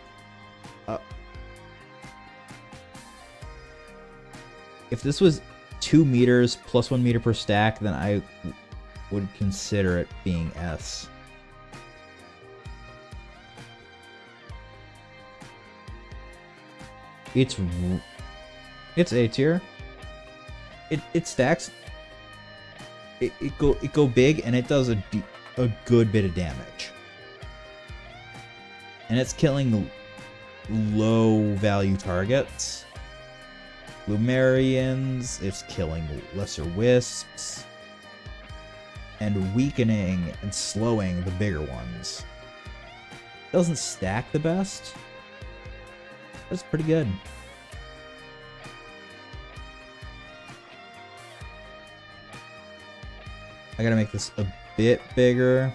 If this was 2 meters plus 1 meter per stack, then I would consider it being S. It's A tier. It stacks. It go big, and it does a good bit of damage. And it's killing low value targets. Lumerians, it's killing lesser wisps. And weakening and slowing the bigger ones. Doesn't stack the best. That's pretty good. I gotta make this a bit bigger.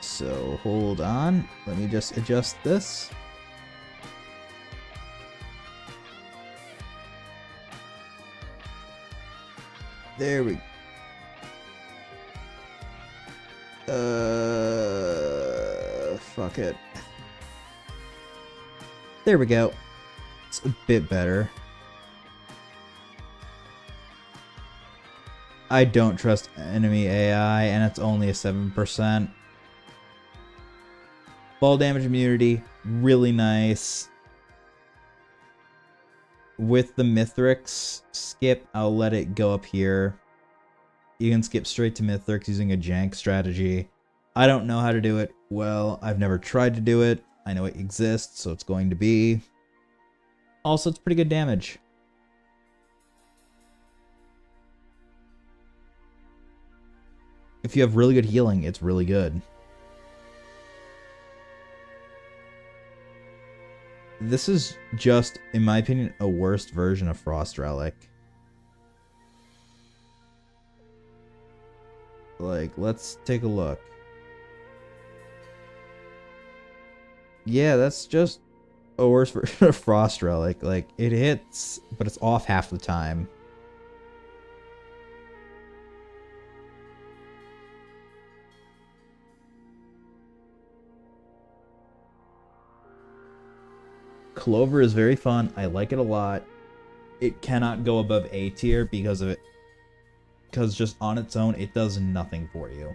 So hold on. Let me just adjust this. There we fuck it. There we go. It's a bit better. I don't trust enemy AI, and it's only a 7%. Fall damage immunity, really nice. With the Mithrix skip, I'll let it go up here. You can skip straight to Mithrix using a jank strategy. I don't know how to do it well. I've never tried to do it. I know it exists, so it's going to be. Also, it's pretty good damage. If you have really good healing, it's really good. This is just, in my opinion, a worse version of Frost Relic. Like, let's take a look. Yeah, that's just a worse version of Frost Relic. Like, it hits, but it's off half the time. Clover is very fun. I like it a lot. It cannot go above A tier because of it. Because just on its own, it does nothing for you.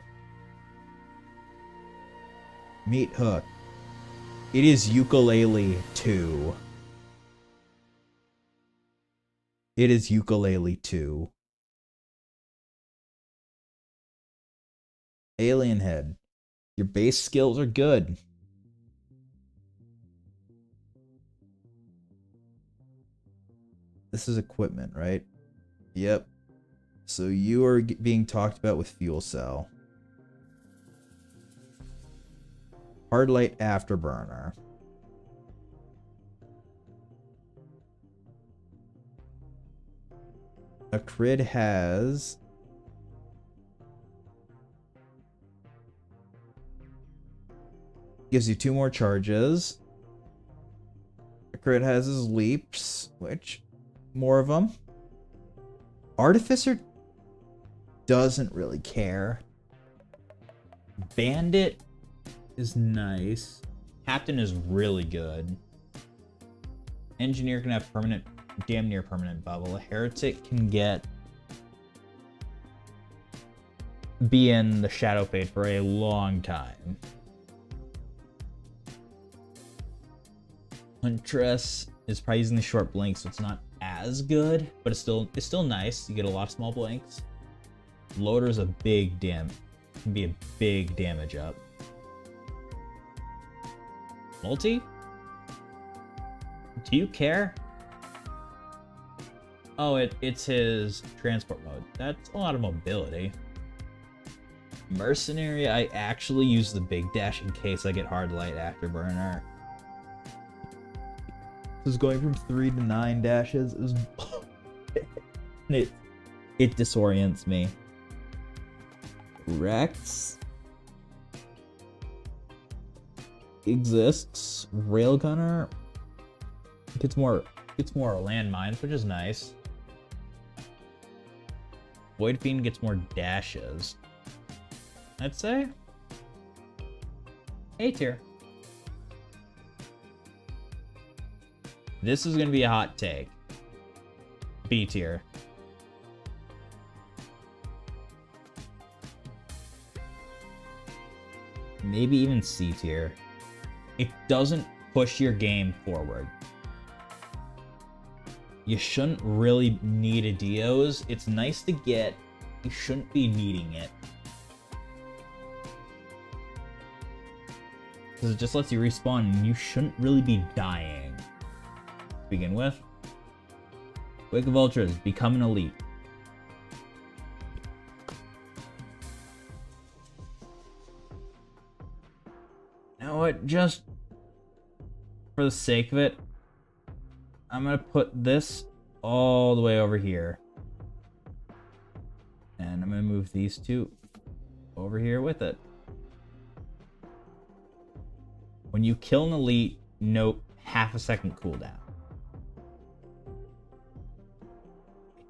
Meat Hook. It is Yooka-Laylee 2. It is Yooka-Laylee 2. Alien Head. Your base skills are good. This is equipment, right? Yep. So you are being talked about with Fuel Cell. Hard Light Afterburner. A crit has... gives you 2 more charges. A crit has his leaps, which... more of them. Artificer doesn't really care. Bandit is nice. Captain is really good. Engineer can have permanent, damn near permanent bubble. Heretic can be in the Shadow Fade for a long time. Huntress is probably using the short blink, so it's not as good, but it's still nice. You get a lot of small blanks. Loader's a big can be a big damage up. Multi? Do you care? Oh, it's his transport mode. That's a lot of mobility. Mercenary, I actually use the big dash in case I get Hard Light Afterburner. This is going from 3 to 9 dashes. It disorients me. Rex exists. Railgunner gets more landmines, which is nice. Void Fiend gets more dashes. I'd say A tier. This is gonna be a hot take. B tier. Maybe even C tier. It doesn't push your game forward. You shouldn't really need a Dios. It's nice to get. You shouldn't be needing it. Because it just lets you respawn and you shouldn't really be dying. To begin with. Wake of Ultras, become an elite. You know what, just for the sake of it, I'm gonna put this all the way over here. And I'm gonna move these two over here with it. When you kill an elite, note half a second cooldown.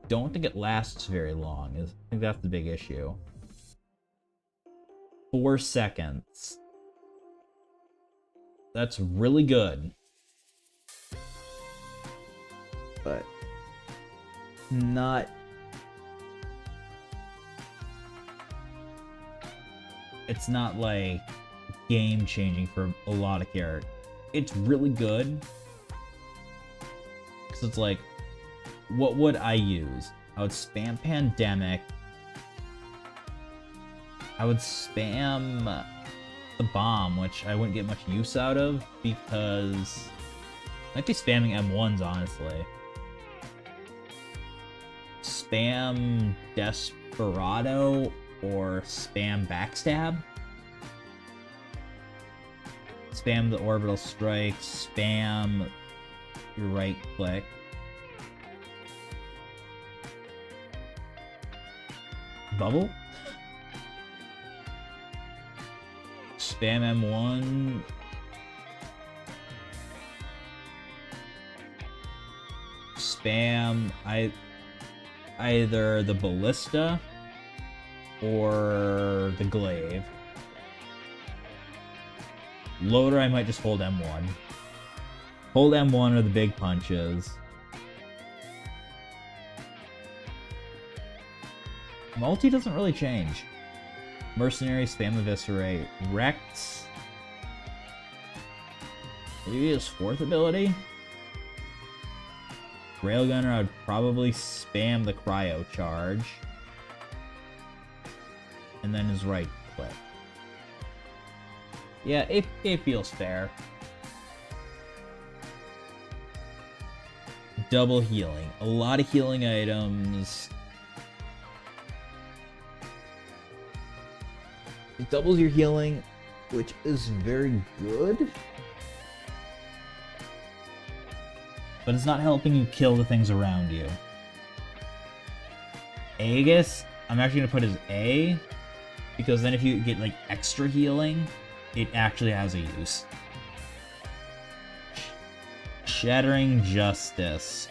I don't think it lasts very long. I think that's the big issue. 4 seconds. That's really good. But not... It's not like game changing for a lot of characters. It's really good. Because it's like, what would I use? I would spam Pandemic. I would spam the bomb, which I wouldn't get much use out of because I might be spamming M1s, honestly. Spam Desperado or spam Backstab. Spam the Orbital Strike, spam your right click. Bubble? Spam M1. Spam either the Ballista or the Glaive. Loader, I might just hold M1. Hold M1 or the big punches. Multi doesn't really change. Mercenary, spam Eviscerate. Rex. Maybe his 4th ability? Railgunner, I would probably spam the Cryo Charge. And then his right click. Yeah, it feels fair. Double healing. A lot of healing items. It doubles your healing, which is very good. But it's not helping you kill the things around you. Aegis, I'm actually going to put as A, because then if you get like extra healing, it actually has a use. Shattering Justice.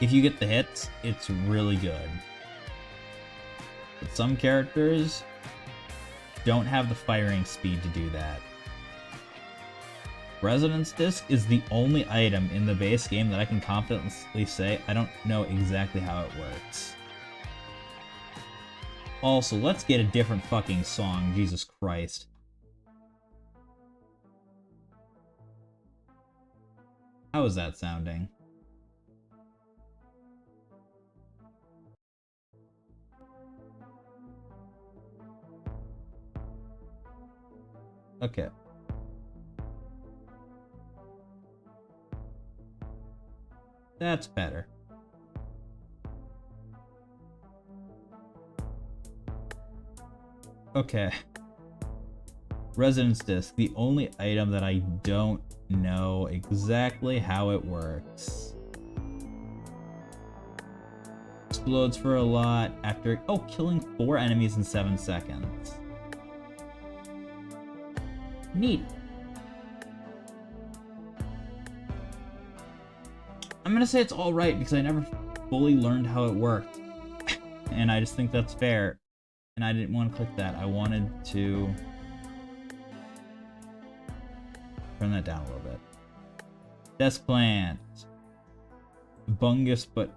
If you get the hits, it's really good. But some characters don't have the firing speed to do that. Resonance Disc is the only item in the base game that I can confidently say I don't know exactly how it works. Also, let's get a different fucking song, Jesus Christ. How is that sounding? Okay. That's better. Okay. Resonance Disc, the only item that I don't know exactly how it works. Explodes for a lot after, killing 4 enemies in 7 seconds. Neat. I'm gonna say it's alright because I never fully learned how it worked. And I just think that's fair. And I didn't want to click that. I wanted to turn that down a little bit. Desk Plant. Bungus, but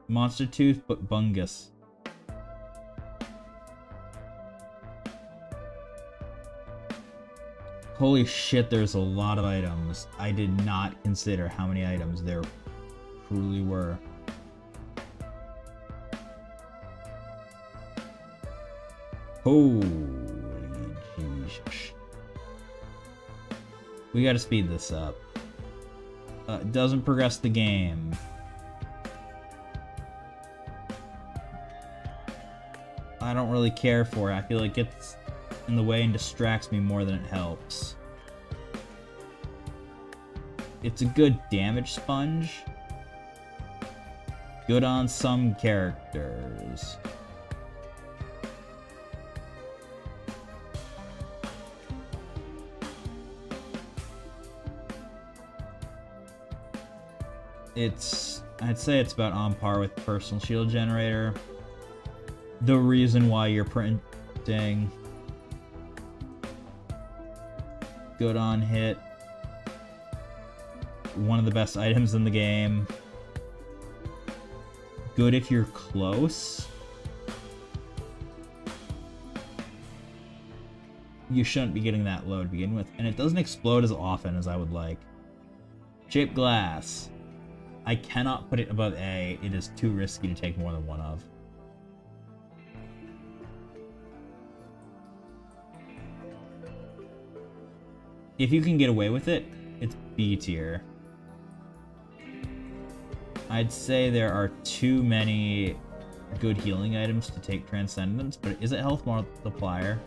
Monster Tooth, but Bungus. Holy shit, there's a lot of items. I did not consider how many items there truly were. Holy Jesus. We gotta speed this up. It doesn't progress the game. I don't really care for it. I feel like it's in the way and distracts me more than it helps. It's a good damage sponge, Good on some characters. I'd say it's about on par with Personal Shield Generator. The reason why you're printing. Good on hit. One of the best items in the game. Good if you're close. You shouldn't be getting that low to begin with. And it doesn't explode as often as I would like. Shaped Glass. I cannot put it above A. It is too risky to take more than one of. If you can get away with it, it's B tier. I'd say there are too many good healing items to take Transcendence, but is it health multiplier?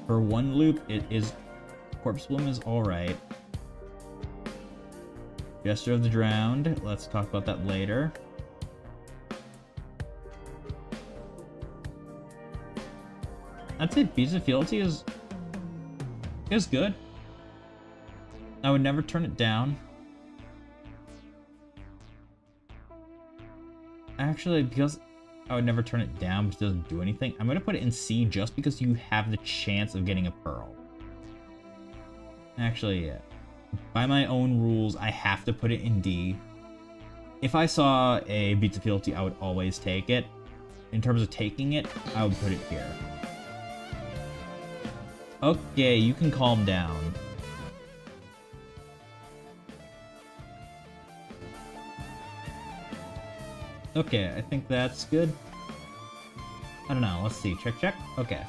For one loop, it is. Corpse Bloom is alright. Gesture of the Drowned, let's talk about that later. I'd say Beats of Fealty is good. I would never turn it down. Actually, because I would never turn it down, which doesn't do anything, I'm gonna put it in C just because you have the chance of getting a pearl. Actually, yeah. By my own rules, I have to put it in D. If I saw a Beats of Fealty, I would always take it. In terms of taking it, I would put it here. Okay, you can calm down. Okay, I think that's good. I don't know, let's see. Check. Okay.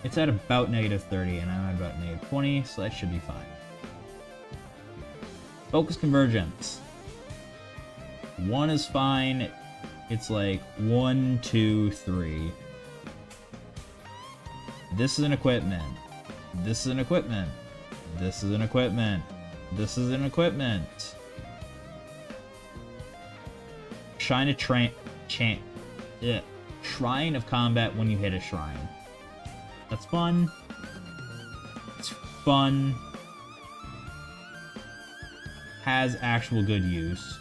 It's at about -30, and I'm at about -20, so that should be fine. Focus Convergence. 1 is fine. It's like 1, 2, 3. This is an equipment. This is an equipment. This is an equipment. This is an equipment. Shrine of Combat when you hit a shrine. That's fun. It's fun. Has actual good use.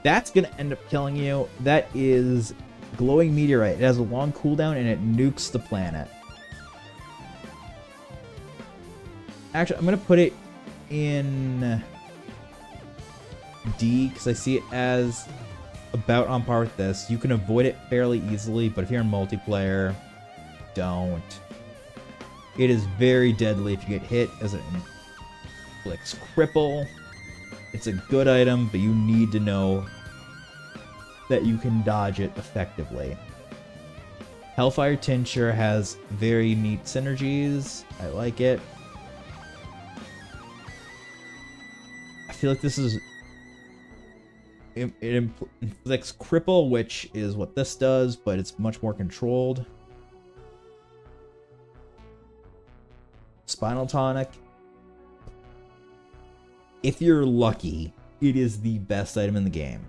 That's gonna end up killing you. That is Glowing Meteorite. It has a long cooldown and it nukes the planet. Actually, I'm gonna put it in D because I see it as about on par with this. You can avoid it fairly easily, but if you're in multiplayer, don't. It is very deadly if you get hit as it inflicts cripple. It's a good item, but you need to know that you can dodge it effectively. Hellfire Tincture has very neat synergies. I like it. I feel like this is... It inflicts cripple, which is what this does, but it's much more controlled. Spinal Tonic. If you're lucky, it is the best item in the game.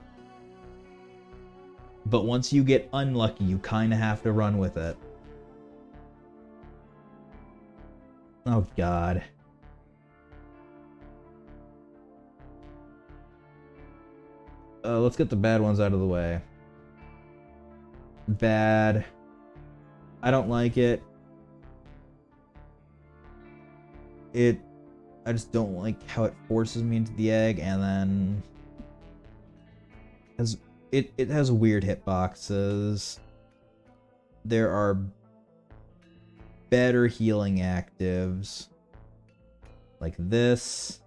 But once you get unlucky, you kind of have to run with it. Oh god. Let's get the bad ones out of the way. Bad. I don't like it. I just don't like how it forces me into the egg, and then it has weird hitboxes. There are better healing actives, like this,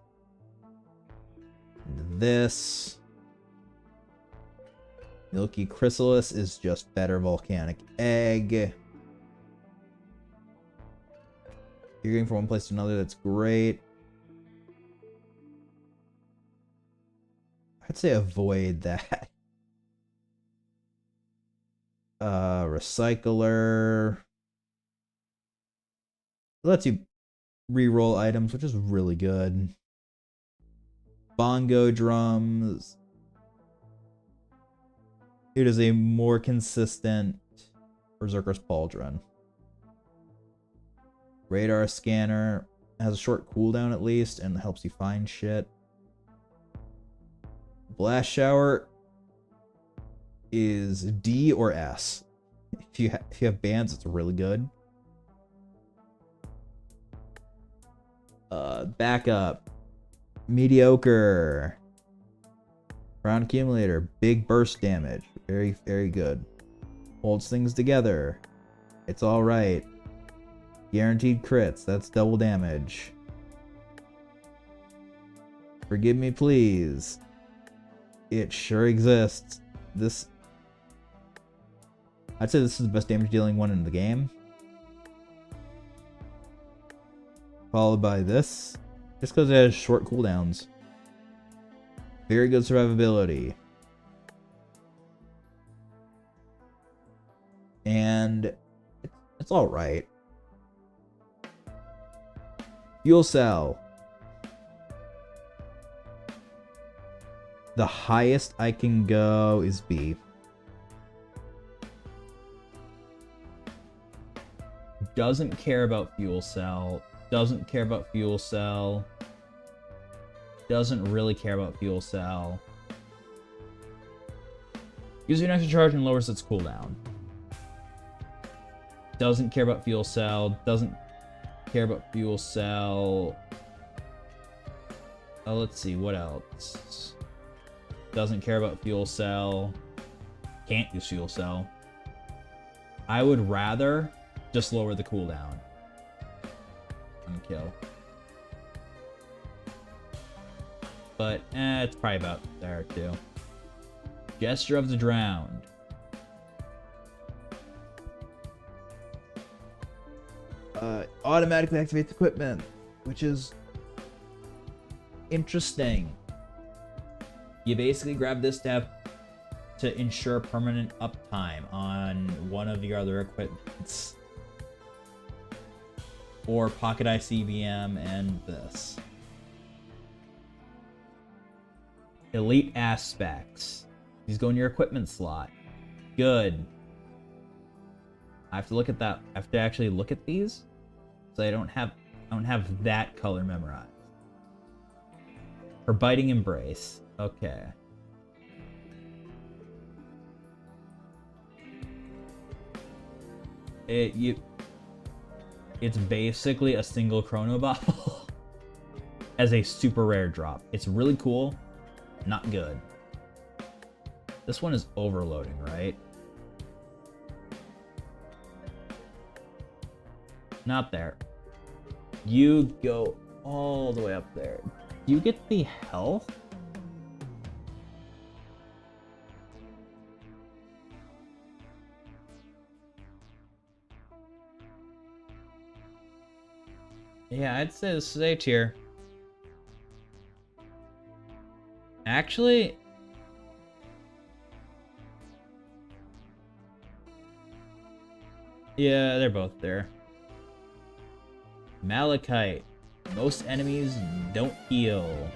and this. Milky Chrysalis is just better volcanic egg. You're going from one place to another, that's great. I'd say avoid that. Recycler. It lets you reroll items, which is really good. bongo drums. It is a more consistent Berserker's Pauldron. Radar scanner has a short cooldown at least and helps you find shit. Blast shower is D or S. If you have bands, it's really good. Backup, mediocre. Round accumulator, big burst damage, very very good. Holds things together, it's all right. Guaranteed crits, that's double damage. Forgive me please, it sure exists. This, I'd say this is the best damage dealing one in the game. Followed by this, just because it has short cooldowns. Very good survivability. And it's alright. Fuel cell. The highest I can go is B. Doesn't care about fuel cell. Doesn't care about fuel cell. Doesn't really care about fuel cell. Gives you an extra charge and lowers its cooldown. Doesn't care about fuel cell. Doesn't care about fuel cell. Oh, let's see, what else? Doesn't care about fuel cell. Can't use fuel cell. I would rather just lower the cooldown. Kill. But it's probably about there too. Gesture of the Drowned. Automatically activates equipment, which is interesting. You basically grab this to ensure permanent uptime on one of your other equipments. Or Pocket ICBM and this. Elite aspects. These go in your equipment slot. Good. I have to look at that. I have to actually look at these. So I don't have that color memorized. For Biting Embrace. Okay. It's basically a single chrono bottle as a super rare drop. It's really cool, not good. This one is overloading, right? Not there. You go all the way up there. You get the health? Yeah, I'd say this is A tier. Actually, yeah, they're both there. Malachite. Most enemies don't heal.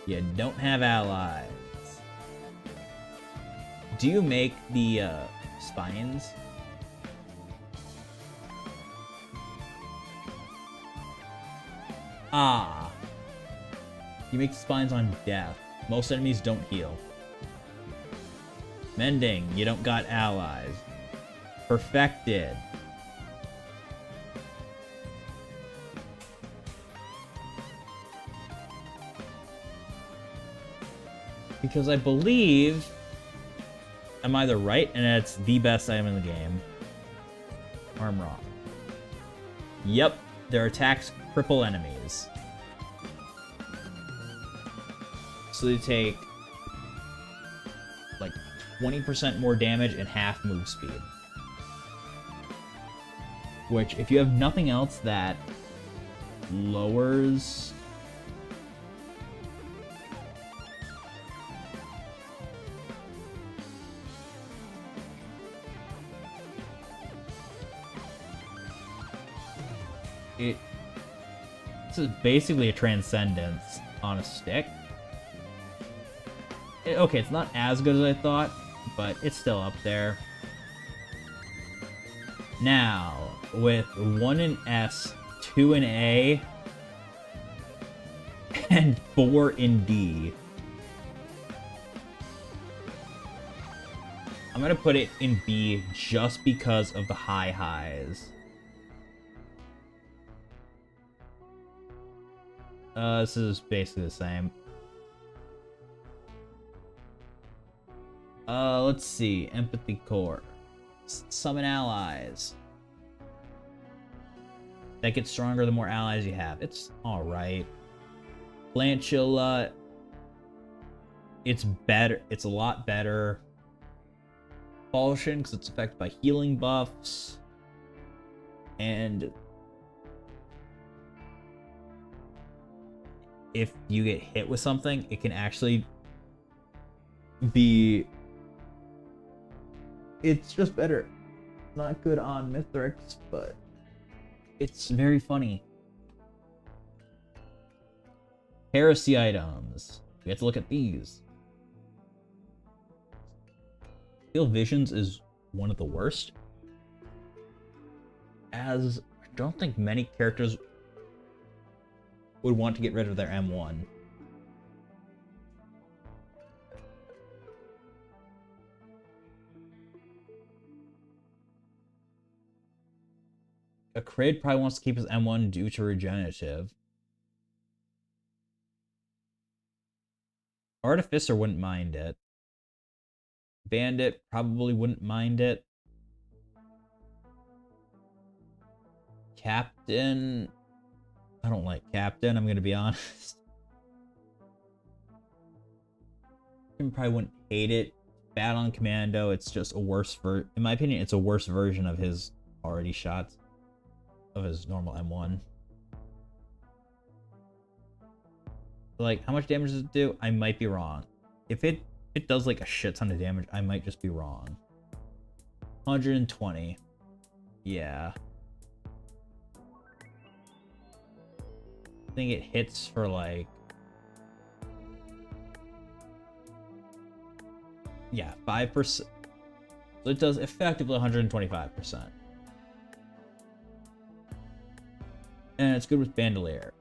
You don't have allies. Do you make the spines? Ah. You make the spines on death. Most enemies don't heal. Mending. You don't got allies. Perfected. Because I believe I'm either right and it's the best item in the game, or I'm wrong. Yep, their attacks cripple enemies. So they take like 20% more damage and half move speed. Which, if you have nothing else that lowers This is basically a Transcendence on a stick. Okay, it's not as good as I thought, but it's still up there. Now, with 1 in S, 2 in A, and 4 in D. I'm gonna put it in B just because of the high highs. This is basically the same. Let's see. Empathy Core. Summon allies. That gets stronger the more allies you have. It's alright. Plantula. It's better. It's a lot better. Falchion, because it's affected by healing buffs. And if you get hit with something, it can actually be... It's just better. Not good on Mithrix, but it's very funny. Heresy items. We have to look at these. Steel Visions is one of the worst, as I don't think many characters would want to get rid of their M1. A Kraid probably wants to keep his M1 due to regenerative. Artificer wouldn't mind it. Bandit probably wouldn't mind it. Captain... I don't like Captain, I'm gonna be honest. Probably wouldn't hate it. Bad on Commando, it's just a worse in my opinion, it's a worse version of his already shots. Of his normal M1. Like, how much damage does it do? I might be wrong. If it does like a shit ton of damage, I might just be wrong. 120. Yeah. I think it hits for like... Yeah, 5%. So it does effectively 125%. And it's good with Bandolier.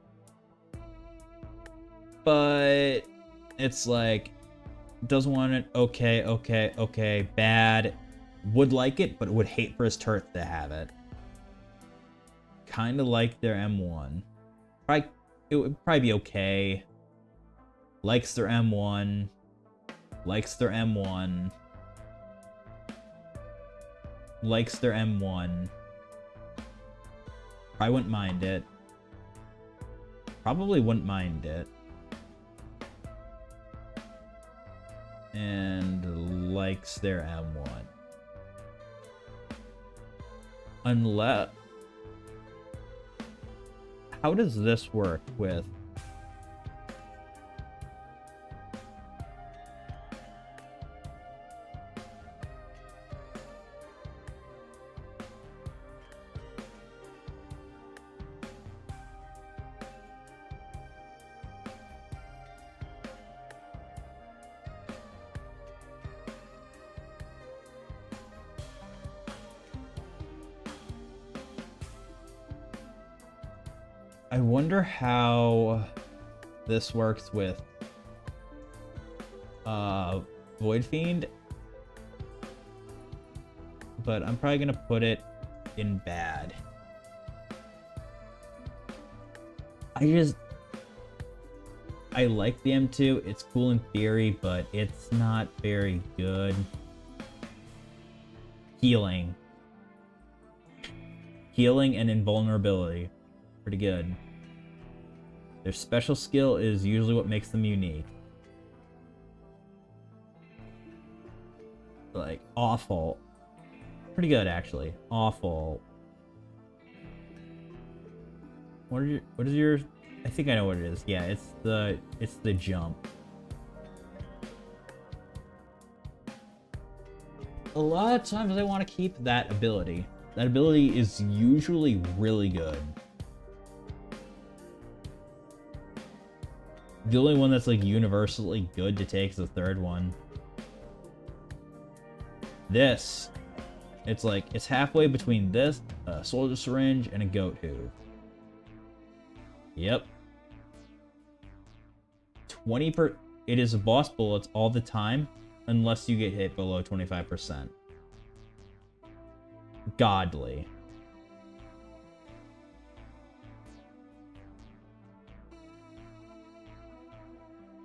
But it's like, doesn't want it, okay, bad. Would like it, but would hate for his turret to have it. Kind of like their M1. It would probably be okay. Likes their M1. Likes their M1. Likes their M1. I wouldn't mind it. Probably wouldn't mind it. And likes their M1. Unless... How does this work with... I wonder how this works with Void Fiend, but I'm probably gonna put it in bad. I like the M2, it's cool in theory, but it's not very good. Healing and invulnerability. Pretty good. Their special skill is usually what makes them unique. Like, awful. Pretty good, actually. Awful. What is your... I think I know what it is. Yeah, it's the jump. A lot of times I want to keep that ability. That ability is usually really good. The only one that's like universally good to take is the third one. This, it's like, it's halfway between this, a soldier syringe, and a goat hoof. Yep. 20%. It is a boss bullets all the time, unless you get hit below 25%. Godly.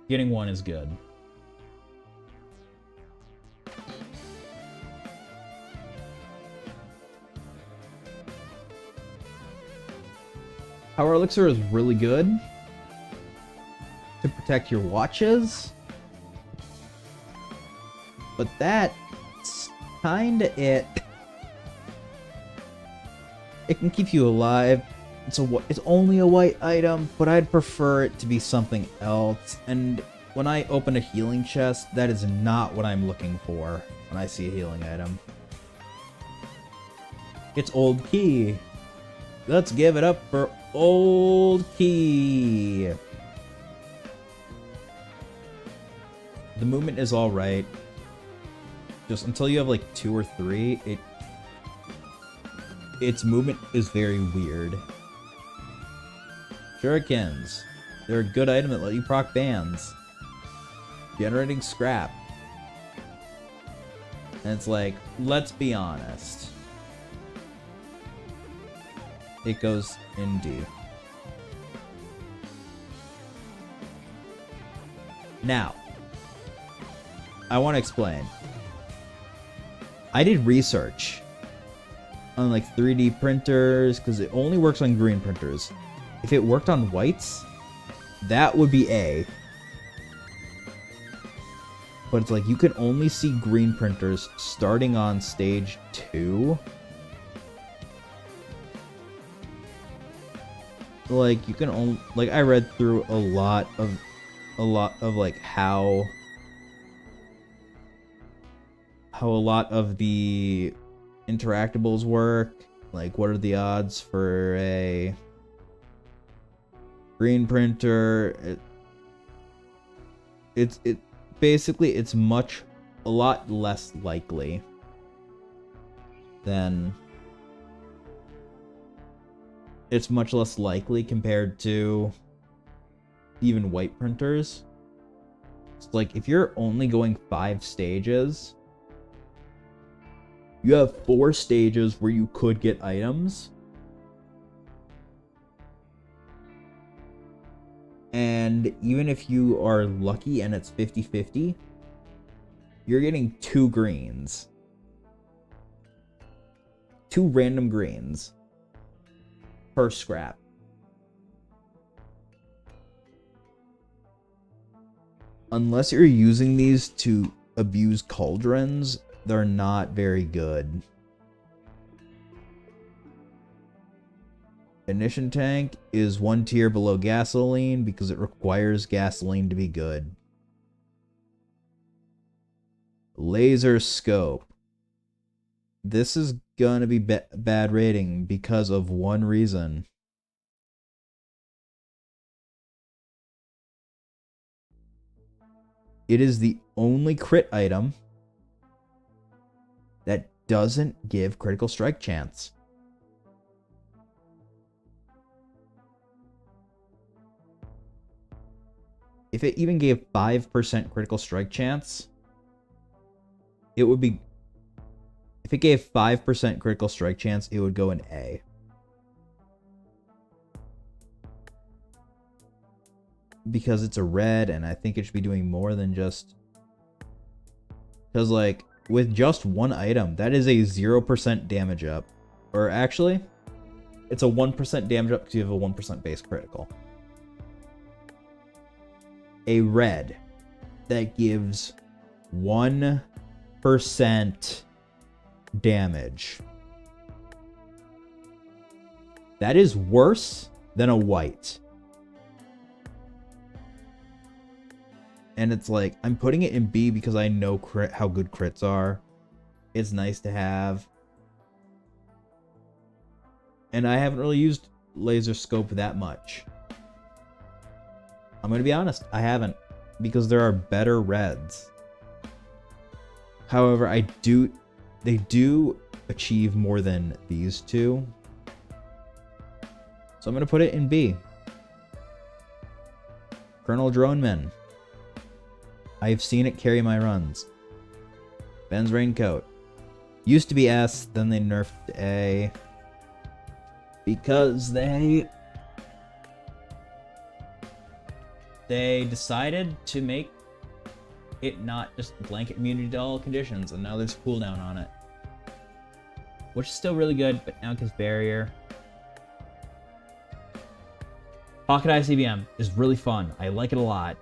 Getting one is good. Power Elixir is really good to protect your watches, but that's kinda it. It can keep you alive. It's only a white item, but I'd prefer it to be something else. And when I open a healing chest, that is not what I'm looking for when I see a healing item. It's Old Key. Let's give it up for Old Key. The movement is alright. Just until you have like 2 or 3, its movement is very weird. Shurikens. They're a good item that let you proc bans. Generating scrap. And it's like, let's be honest. It goes in D. Now, I want to explain. I did research on like 3D printers because it only works on green printers. If it worked on whites, that would be A. But it's like you can only see green printers starting on stage 2. Like you can only, like I read through a lot of like how a lot of the interactables work. Like what are the odds for a green printer? It's basically it's a lot less likely than it's much less likely compared to even white printers. It's like if you're only going 5 stages, you have 4 stages where you could get items. And even if you are lucky and it's 50-50, you're getting 2 greens. 2 random greens per scrap. Unless you're using these to abuse cauldrons, they're not very good. Ignition tank is 1 tier below gasoline because it requires gasoline to be good. Laser scope. This is gonna be bad rating because of one reason. It is the only crit item that doesn't give critical strike chance. If it even gave 5% critical strike chance, it would be... If it gave 5% critical strike chance, it would go in A. Because it's a red, and I think it should be doing more than just... Because, like, with just one item, that is a 0% damage up. Or actually, it's a 1% damage up because you have a 1% base critical. A red that gives 1% damage. That is worse than a white. And it's like, I'm putting it in B because I know how good crits are. It's nice to have. And I haven't really used laser scope that much. I'm going to be honest, I haven't, because there are better reds. However, they do achieve more than these two. So I'm going to put it in B. Colonel Droneman. I've seen it carry my runs. Ben's Raincoat. Used to be S, then they nerfed A. Because they decided to make it not just blanket immunity to all conditions, and now there's a cooldown on it. Which is still really good, but now it gives barrier. Pocket ICBM is really fun. I like it a lot.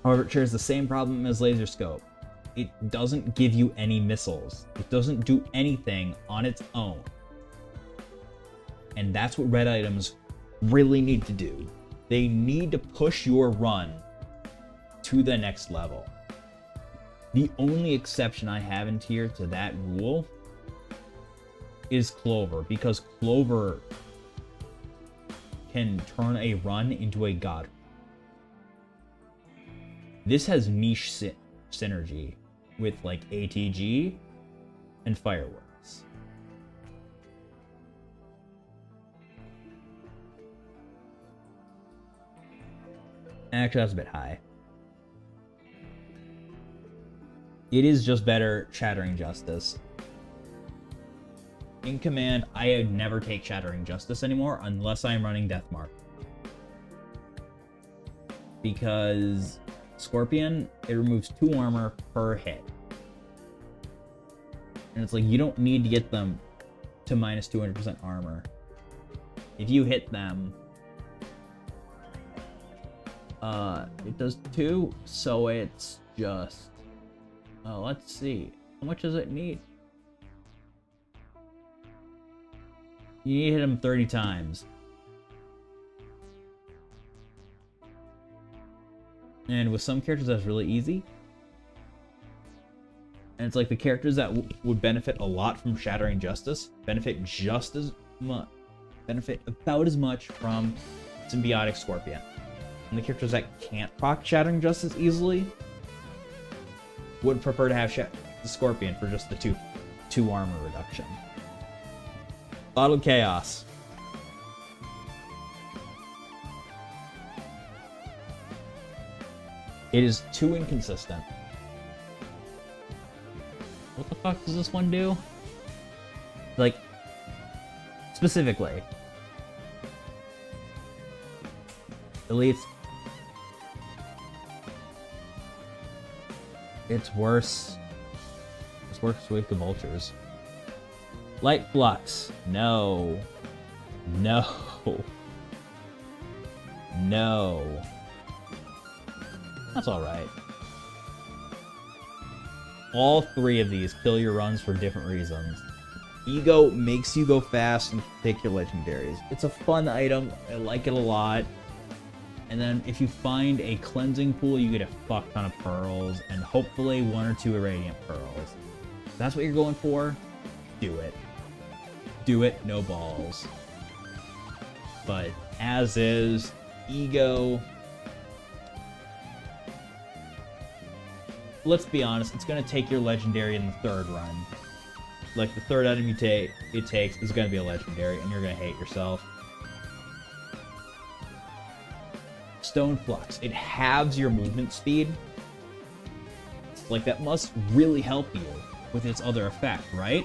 However, it shares the same problem as Laser Scope. It doesn't give you any missiles. It doesn't do anything on its own. And that's what red items really need to do. They need to push your run to the next level. The only exception I have in tier to that rule is Clover, because Clover can turn a run into a god. This has niche synergy with like ATG and Fireworks. Actually, that's a bit high. It is just better Shattering Justice. In command, I never take Shattering Justice anymore unless I'm running Deathmark. Because Scorpion, it removes 2 armor per hit. And it's like, you don't need to get them to minus 200% armor. If you hit them, it does 2, so it's just... let's see. How much does it need? You need to hit him 30 times. And with some characters, that's really easy. And it's like the characters that would benefit a lot from Shattering Justice benefit just as much, benefit about as much from Symbiotic Scorpion. And the characters that can't proc Shattering Justice easily would prefer to have the Scorpion for just the two armor reduction. Bottled Chaos. It is too inconsistent. What the fuck does this one do? Like, specifically. Elites. It's worse. It's worse with the vultures. Light Flux. No. No. No. That's alright. All 3 of these kill your runs for different reasons. Ego makes you go fast and take your legendaries. It's a fun item. I like it a lot. And then if you find a cleansing pool, you get a fuck ton of pearls and hopefully 1 or 2 irradiant pearls. If that's what you're going for, do it. Do it, no balls. But as is, Ego... Let's be honest, it's going to take your legendary in the 3rd run. Like, the 3rd item it takes is going to be a legendary, and you're going to hate yourself. Stone Flux. It halves your movement speed. Like, that must really help you with its other effect, right?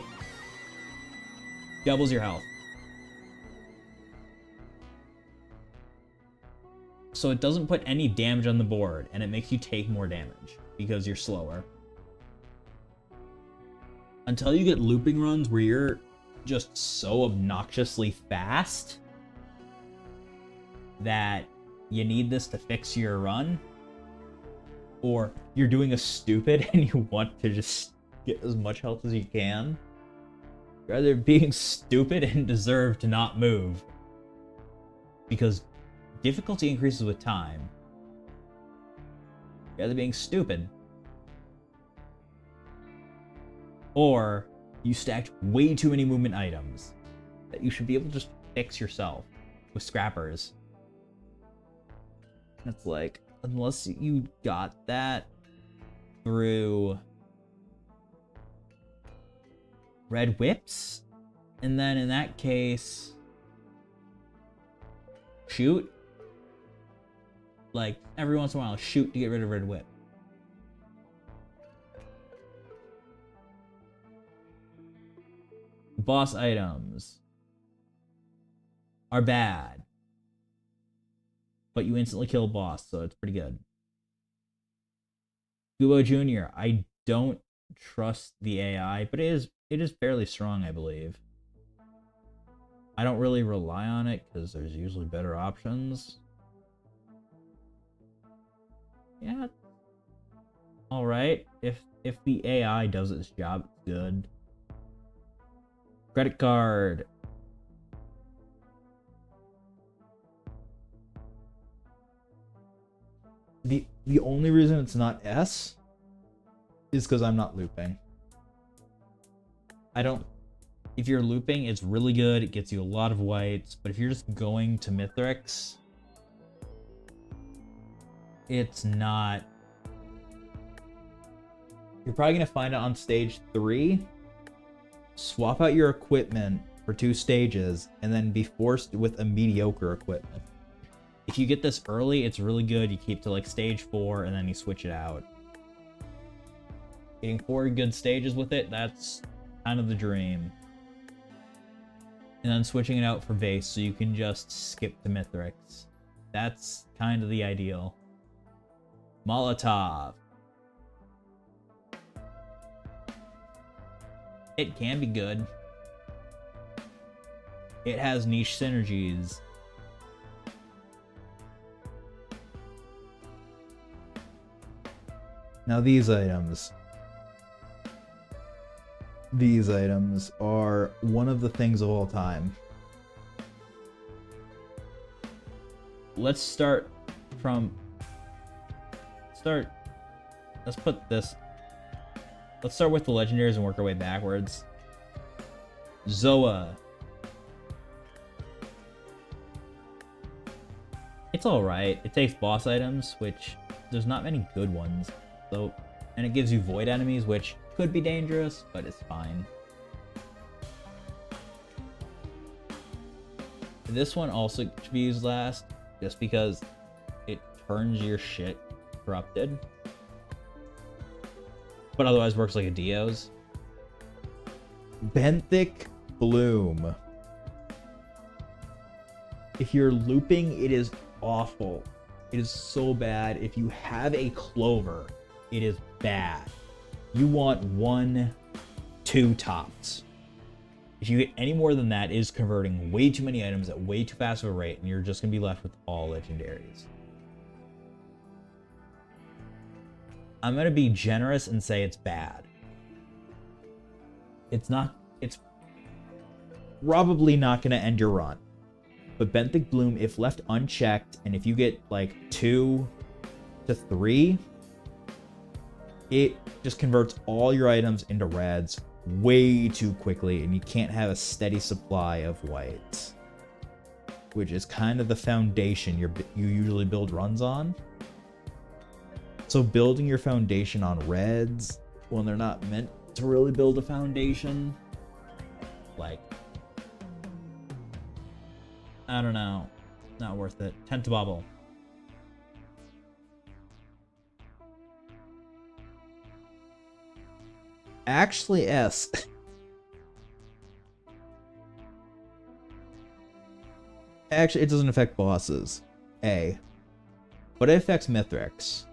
Doubles your health. So it doesn't put any damage on the board, and it makes you take more damage because you're slower. Until you get looping runs where you're just so obnoxiously fast that you need this to fix your run, or you're doing a stupid and you want to just get as much health as you can, you're either being stupid and deserve to not move, because difficulty increases with time. You're either being stupid, or you stacked way too many movement items that you should be able to just fix yourself with scrappers. It's like, unless you got that through red whips, and then in that case, shoot. Like, every once in a while, shoot to get rid of red whip. Boss items are bad, but you instantly kill a boss, so it's pretty good. Gubo Jr., I don't trust the AI, but it is fairly strong, I believe. I don't really rely on it because there's usually better options. Yeah. Alright. If the AI does its job, it's good. Credit card. The only reason it's not S is because I'm not looping. If you're looping, it's really good. It gets you a lot of whites. But if you're just going to Mithrix, it's not. You're probably going to find it on stage 3. Swap out your equipment for 2 stages, and then be forced with a mediocre equipment. If you get this early, it's really good. You keep to like stage 4, and then you switch it out. Getting 4 good stages with it, that's kind of the dream. And then switching it out for Vase, so you can just skip to Mithrix. That's kind of the ideal. Molotov. It can be good. It has niche synergies. Now these items are one of the things of all time. Let's start from... Let's put this... Let's start with the legendaries and work our way backwards. Zoa. It's alright. It takes boss items, which there's not many good ones. So, and it gives you void enemies, which could be dangerous, but it's fine. This one also should be used last, just because it turns your shit corrupted. But otherwise works like a Dio's. Benthic Bloom. If you're looping, it is awful. It is so bad. If you have a clover, it is bad. You want 1, 2 tops. If you get any more than that, it is converting way too many items at way too fast of a rate, and you're just going to be left with all legendaries. I'm going to be generous and say it's bad. It's probably not going to end your run. But Benthic Bloom, if left unchecked, and if you get like 2 to 3, it just converts all your items into reds way too quickly, and you can't have a steady supply of whites, which is kind of the foundation you usually build runs on. So building your foundation on reds when they're not meant to really build a foundation, like, I don't know, not worth it. Tentabobble. Actually, S. Actually, it doesn't affect bosses. A. But it affects Mithrix.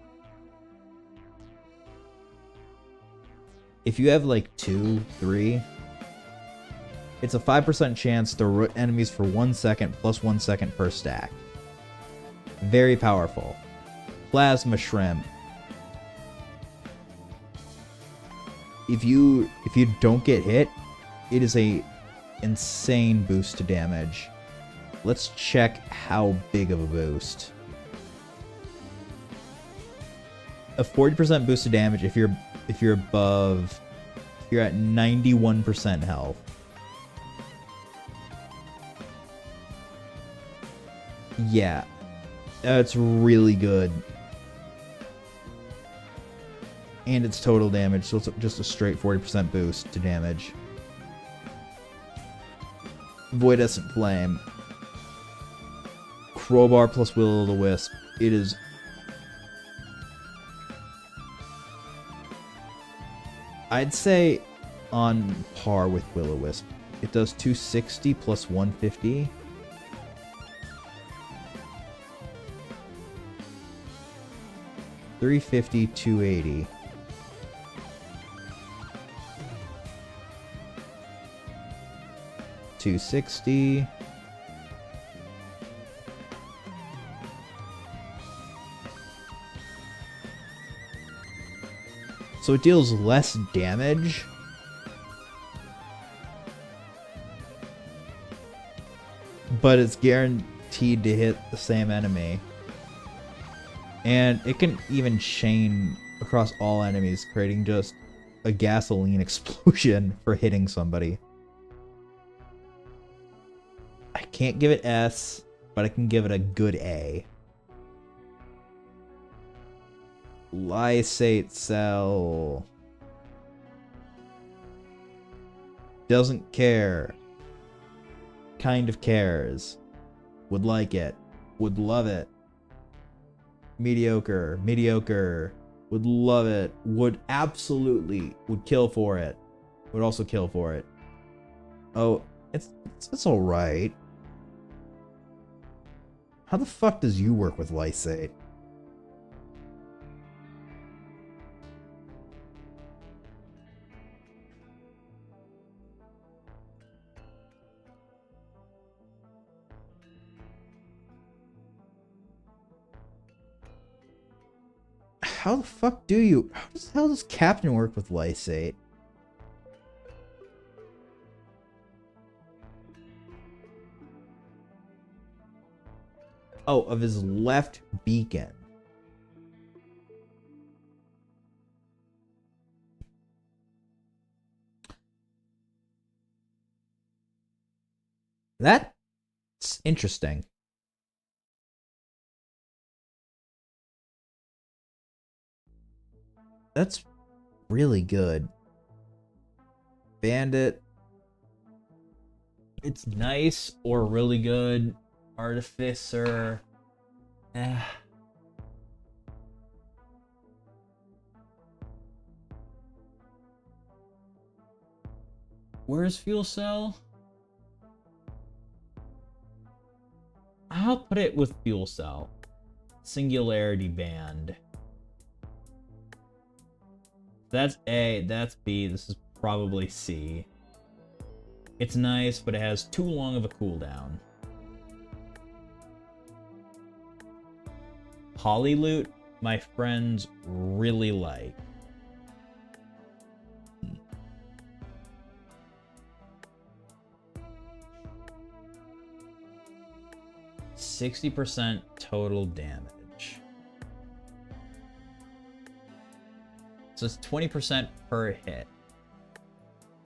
If you have like 2, 3, it's a 5% chance to root enemies for 1 second plus 1 second per stack. Very powerful. Plasma Shrimp. If you don't get hit, it is a insane boost to damage. Let's check how big of a boost. A 40% boost to damage if you're above, if you're at 91% health. Yeah. That's really good. And it's total damage, so it's just a straight 40% boost to damage. Voidescent Flame. Crowbar plus Will-O-the-Wisp. It is... I'd say on par with Will-O-Wisp. It does 260 plus 150. $350, $280. $260. So it deals less damage. But it's guaranteed to hit the same enemy. And it can even chain across all enemies, creating just a gasoline explosion for hitting somebody. I can't give it S, but I can give it a good A. Lysate Cell. Doesn't care. Kind of cares. Would like it. Would love it. Mediocre. Mediocre. Would love it. Would absolutely. Would kill for it. Would also kill for it. Oh, it's alright. How the fuck does you work with Lysate? How the fuck do you... How the hell does Captain work with Lysate? Oh, of his left beacon. That's interesting. That's really good. Bandit. It's nice or really good. Artificer. Where's Fuel Cell? I'll put it with Fuel Cell. Singularity Band. That's A, that's B, this is probably C. It's nice, but it has too long of a cooldown. Polyloot, my friends really like. %60 total damage. So it's 20% per hit,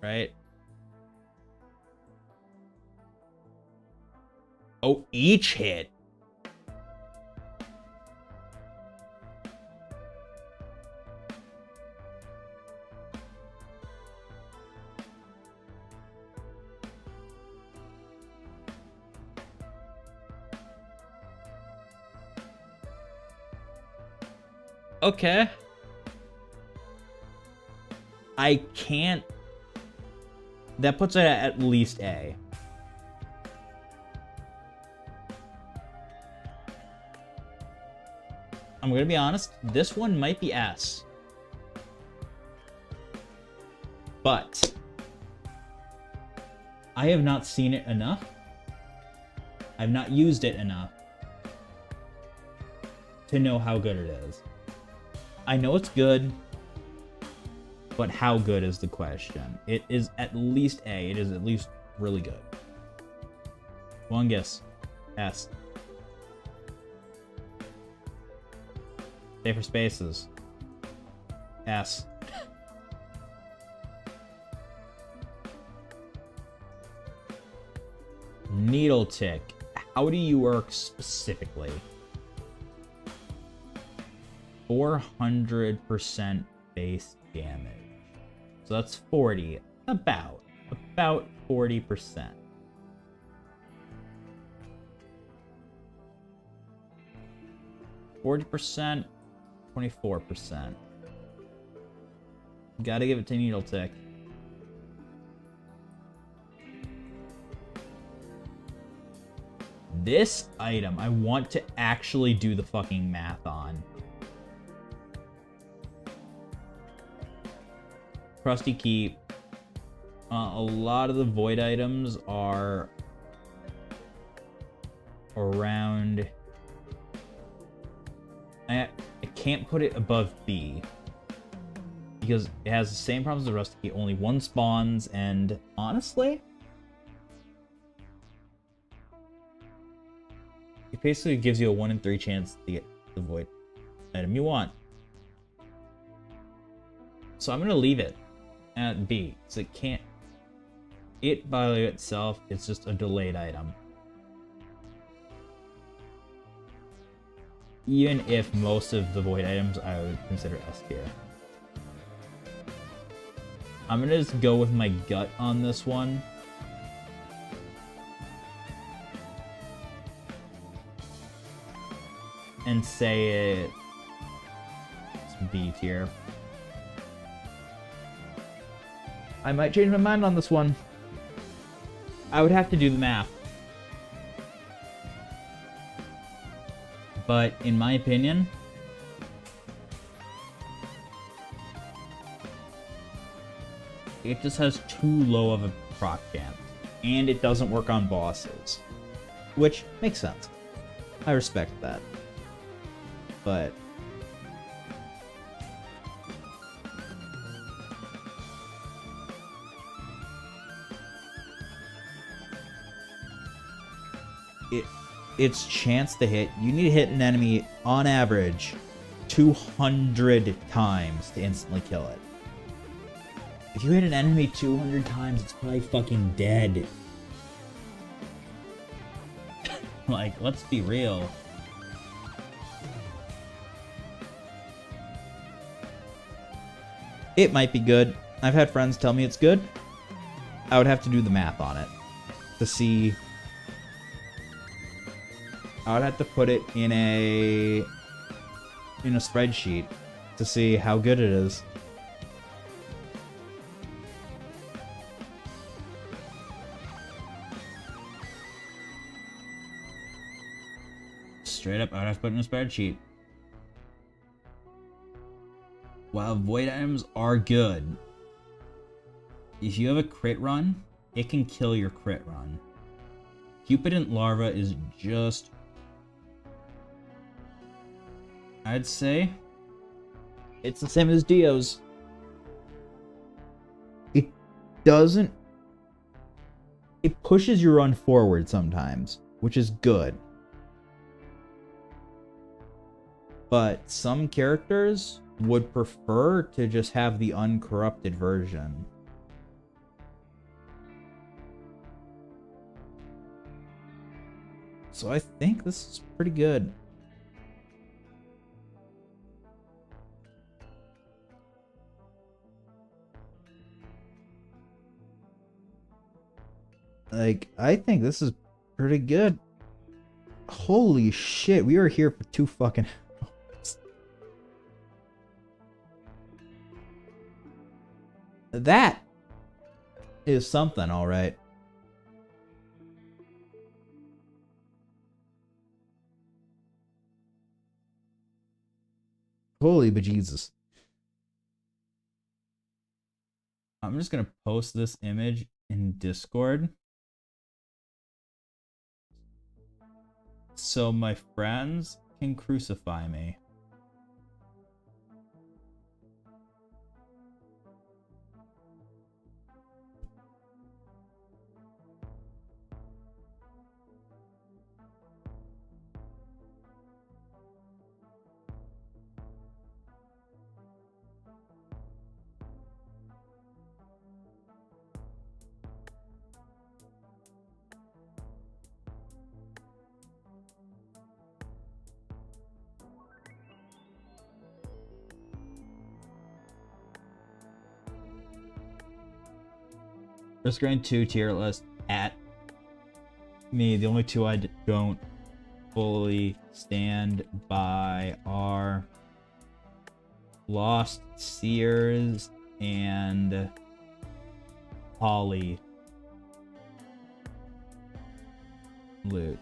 right? Oh, each hit. Okay. I can't... That puts it at least A. I'm gonna be honest, this one might be S. But I have not seen it enough. I've not used it enough to know how good it is. I know it's good, but how good is the question? It is at least A. It is at least really good. One guess. S. Safer Spaces. S. Needle Tick. How do you work specifically? 400% base damage. So that's 40. About 40%. %, 24%. Gotta give it to Needle Tick. This item, I want to actually do the fucking math on. Crusty Keep. A lot of the void items are around... I can't put it above B. Because it has the same problems as Rusty Key. Only one spawns, and honestly... it basically gives you a 1 in 3 chance to get the void item you want. So I'm gonna leave it at B, because it can't... it by itself, it's just a delayed item. Even if most of the void items I would consider S tier. I'm gonna just go with my gut on this one. And say it's B tier. I might change my mind on this one. I would have to do the math. But in my opinion, it just has too low of a proc chance. And it doesn't work on bosses. Which makes sense. I respect that. But its chance to hit, you need to hit an enemy on average 200 times to instantly kill it. If you hit an enemy 200 times, it's probably fucking dead. Like, let's be real. It might be good. I've had friends tell me it's good. I would have to do the math on it to see. I would have to put it in a spreadsheet to see how good it is. Straight up, I would have to put it in a spreadsheet. While void items are good, if you have a crit run, it can kill your crit run. Cupidant Larva is just... I'd say it's the same as Dio's. It doesn't... it pushes your run forward sometimes, which is good. But some characters would prefer to just have the uncorrupted version. So I think this is pretty good. Like, I think this is pretty good. Holy shit, we were here for 2 fucking hours. That is something, alright. Holy bejesus. I'm just gonna post this image in Discord so my friends can crucify me. Risk Grind 2 tier list at me. The only two I don't fully stand by are Lost Seers and Holly loot.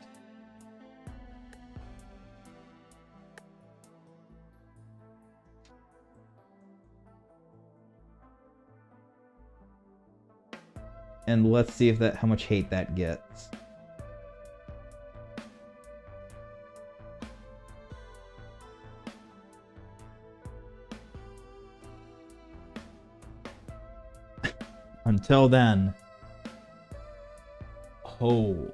And let's see if that how much hate that gets. Until then. Oh.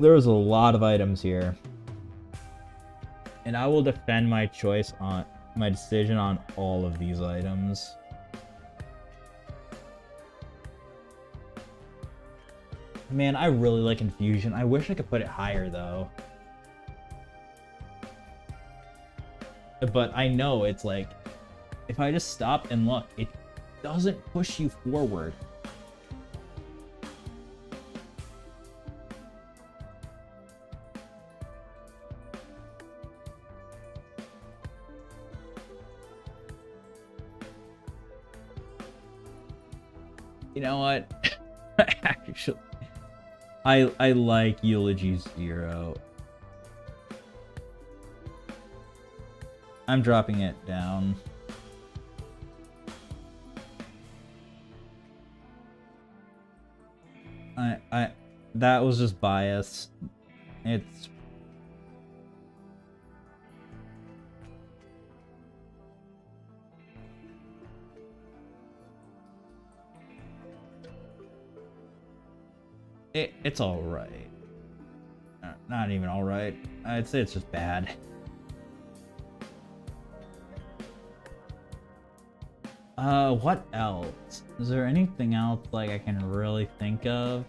There's a lot of items here. And I will defend my choice on my decision on all of these items. Man, I really like Infusion. I wish I could put it higher though. But I know it's like, if I just stop and look, it doesn't push you forward. You know what? Actually, I like Eulogy 0. I'm dropping it down. That was just bias. It's it's all right. Not even all right. I'd say it's just bad. What else? Is there anything else like I can really think of?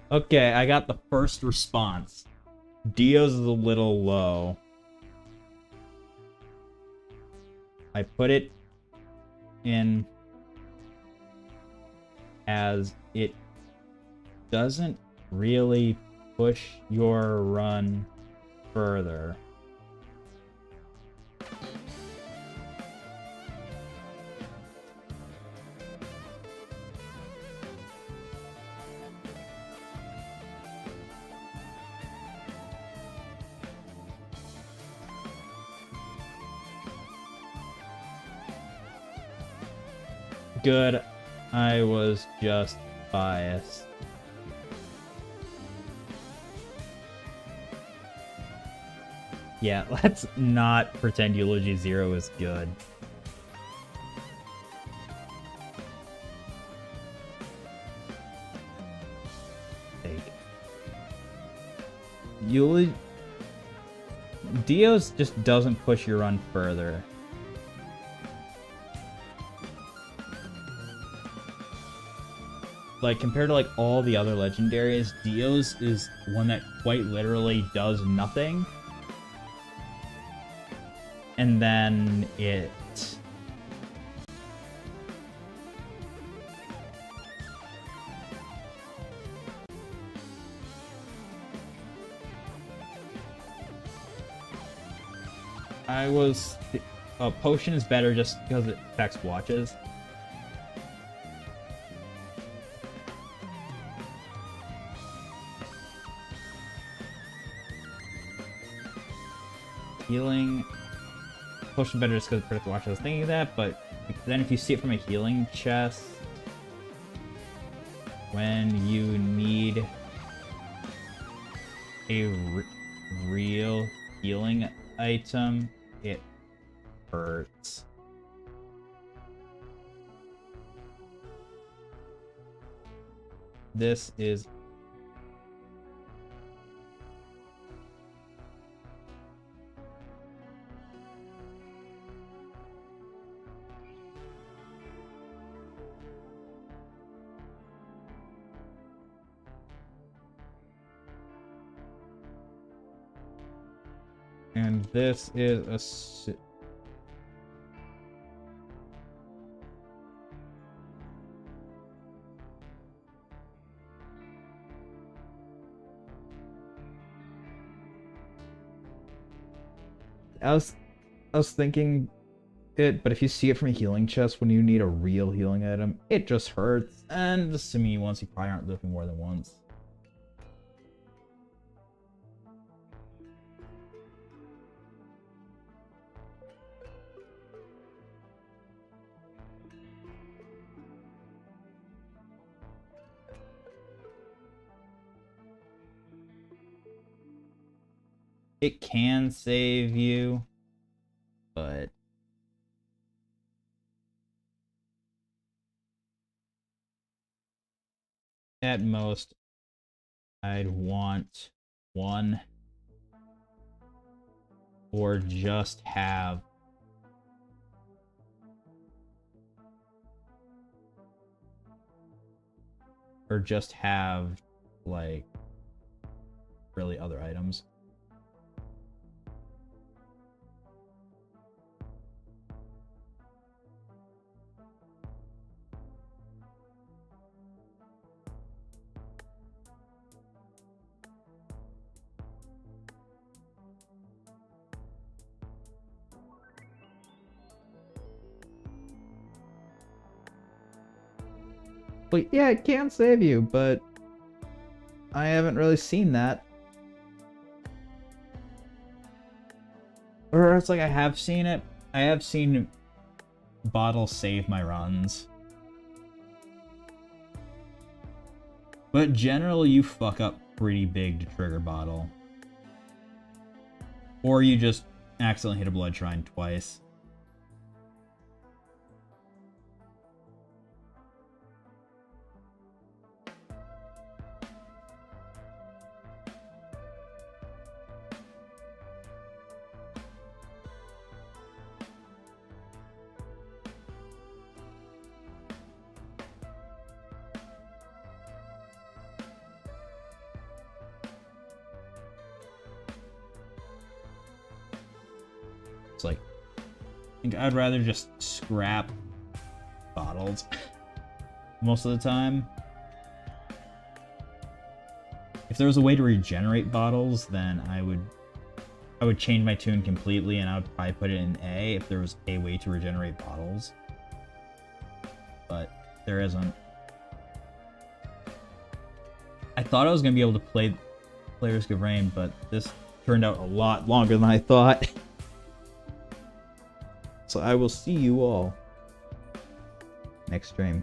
Okay, I got the first response. Dio's is a little low. I put it in as it doesn't really push your run further. Good. I was just biased. Yeah, let's not pretend Eulogy 0 is good. Eulogy... Dio's just doesn't push your run further. Like, compared to, like, all the other legendaries, Dio's is one that quite literally does nothing. And then it... Potion is better just because it affects watches. Healing. Potion better just because of critical watch. I was thinking of that, but then if you see it from a healing chest, when you need a real healing item, it hurts. This is And this is a... I was thinking it, but if you see it from a healing chest when you need a real healing item, it just hurts. And assuming you once, you probably aren't living more than once. It can save you, but at most, I'd want one or just have like really other items. But yeah, it can save you, but I haven't really seen that. Or it's like I have seen it. I have seen bottles save my runs. But generally you fuck up pretty big to trigger bottle. Or you just accidentally hit a blood shrine twice. It's like, I think I'd rather just scrap bottles most of the time. If there was a way to regenerate bottles, then I would change my tune completely, and I would probably put it in A if there was a way to regenerate bottles. But there isn't. I thought I was gonna be able to play Risk of Rain, but this turned out a lot longer than I thought. So I will see you all next stream.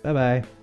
Bye-bye.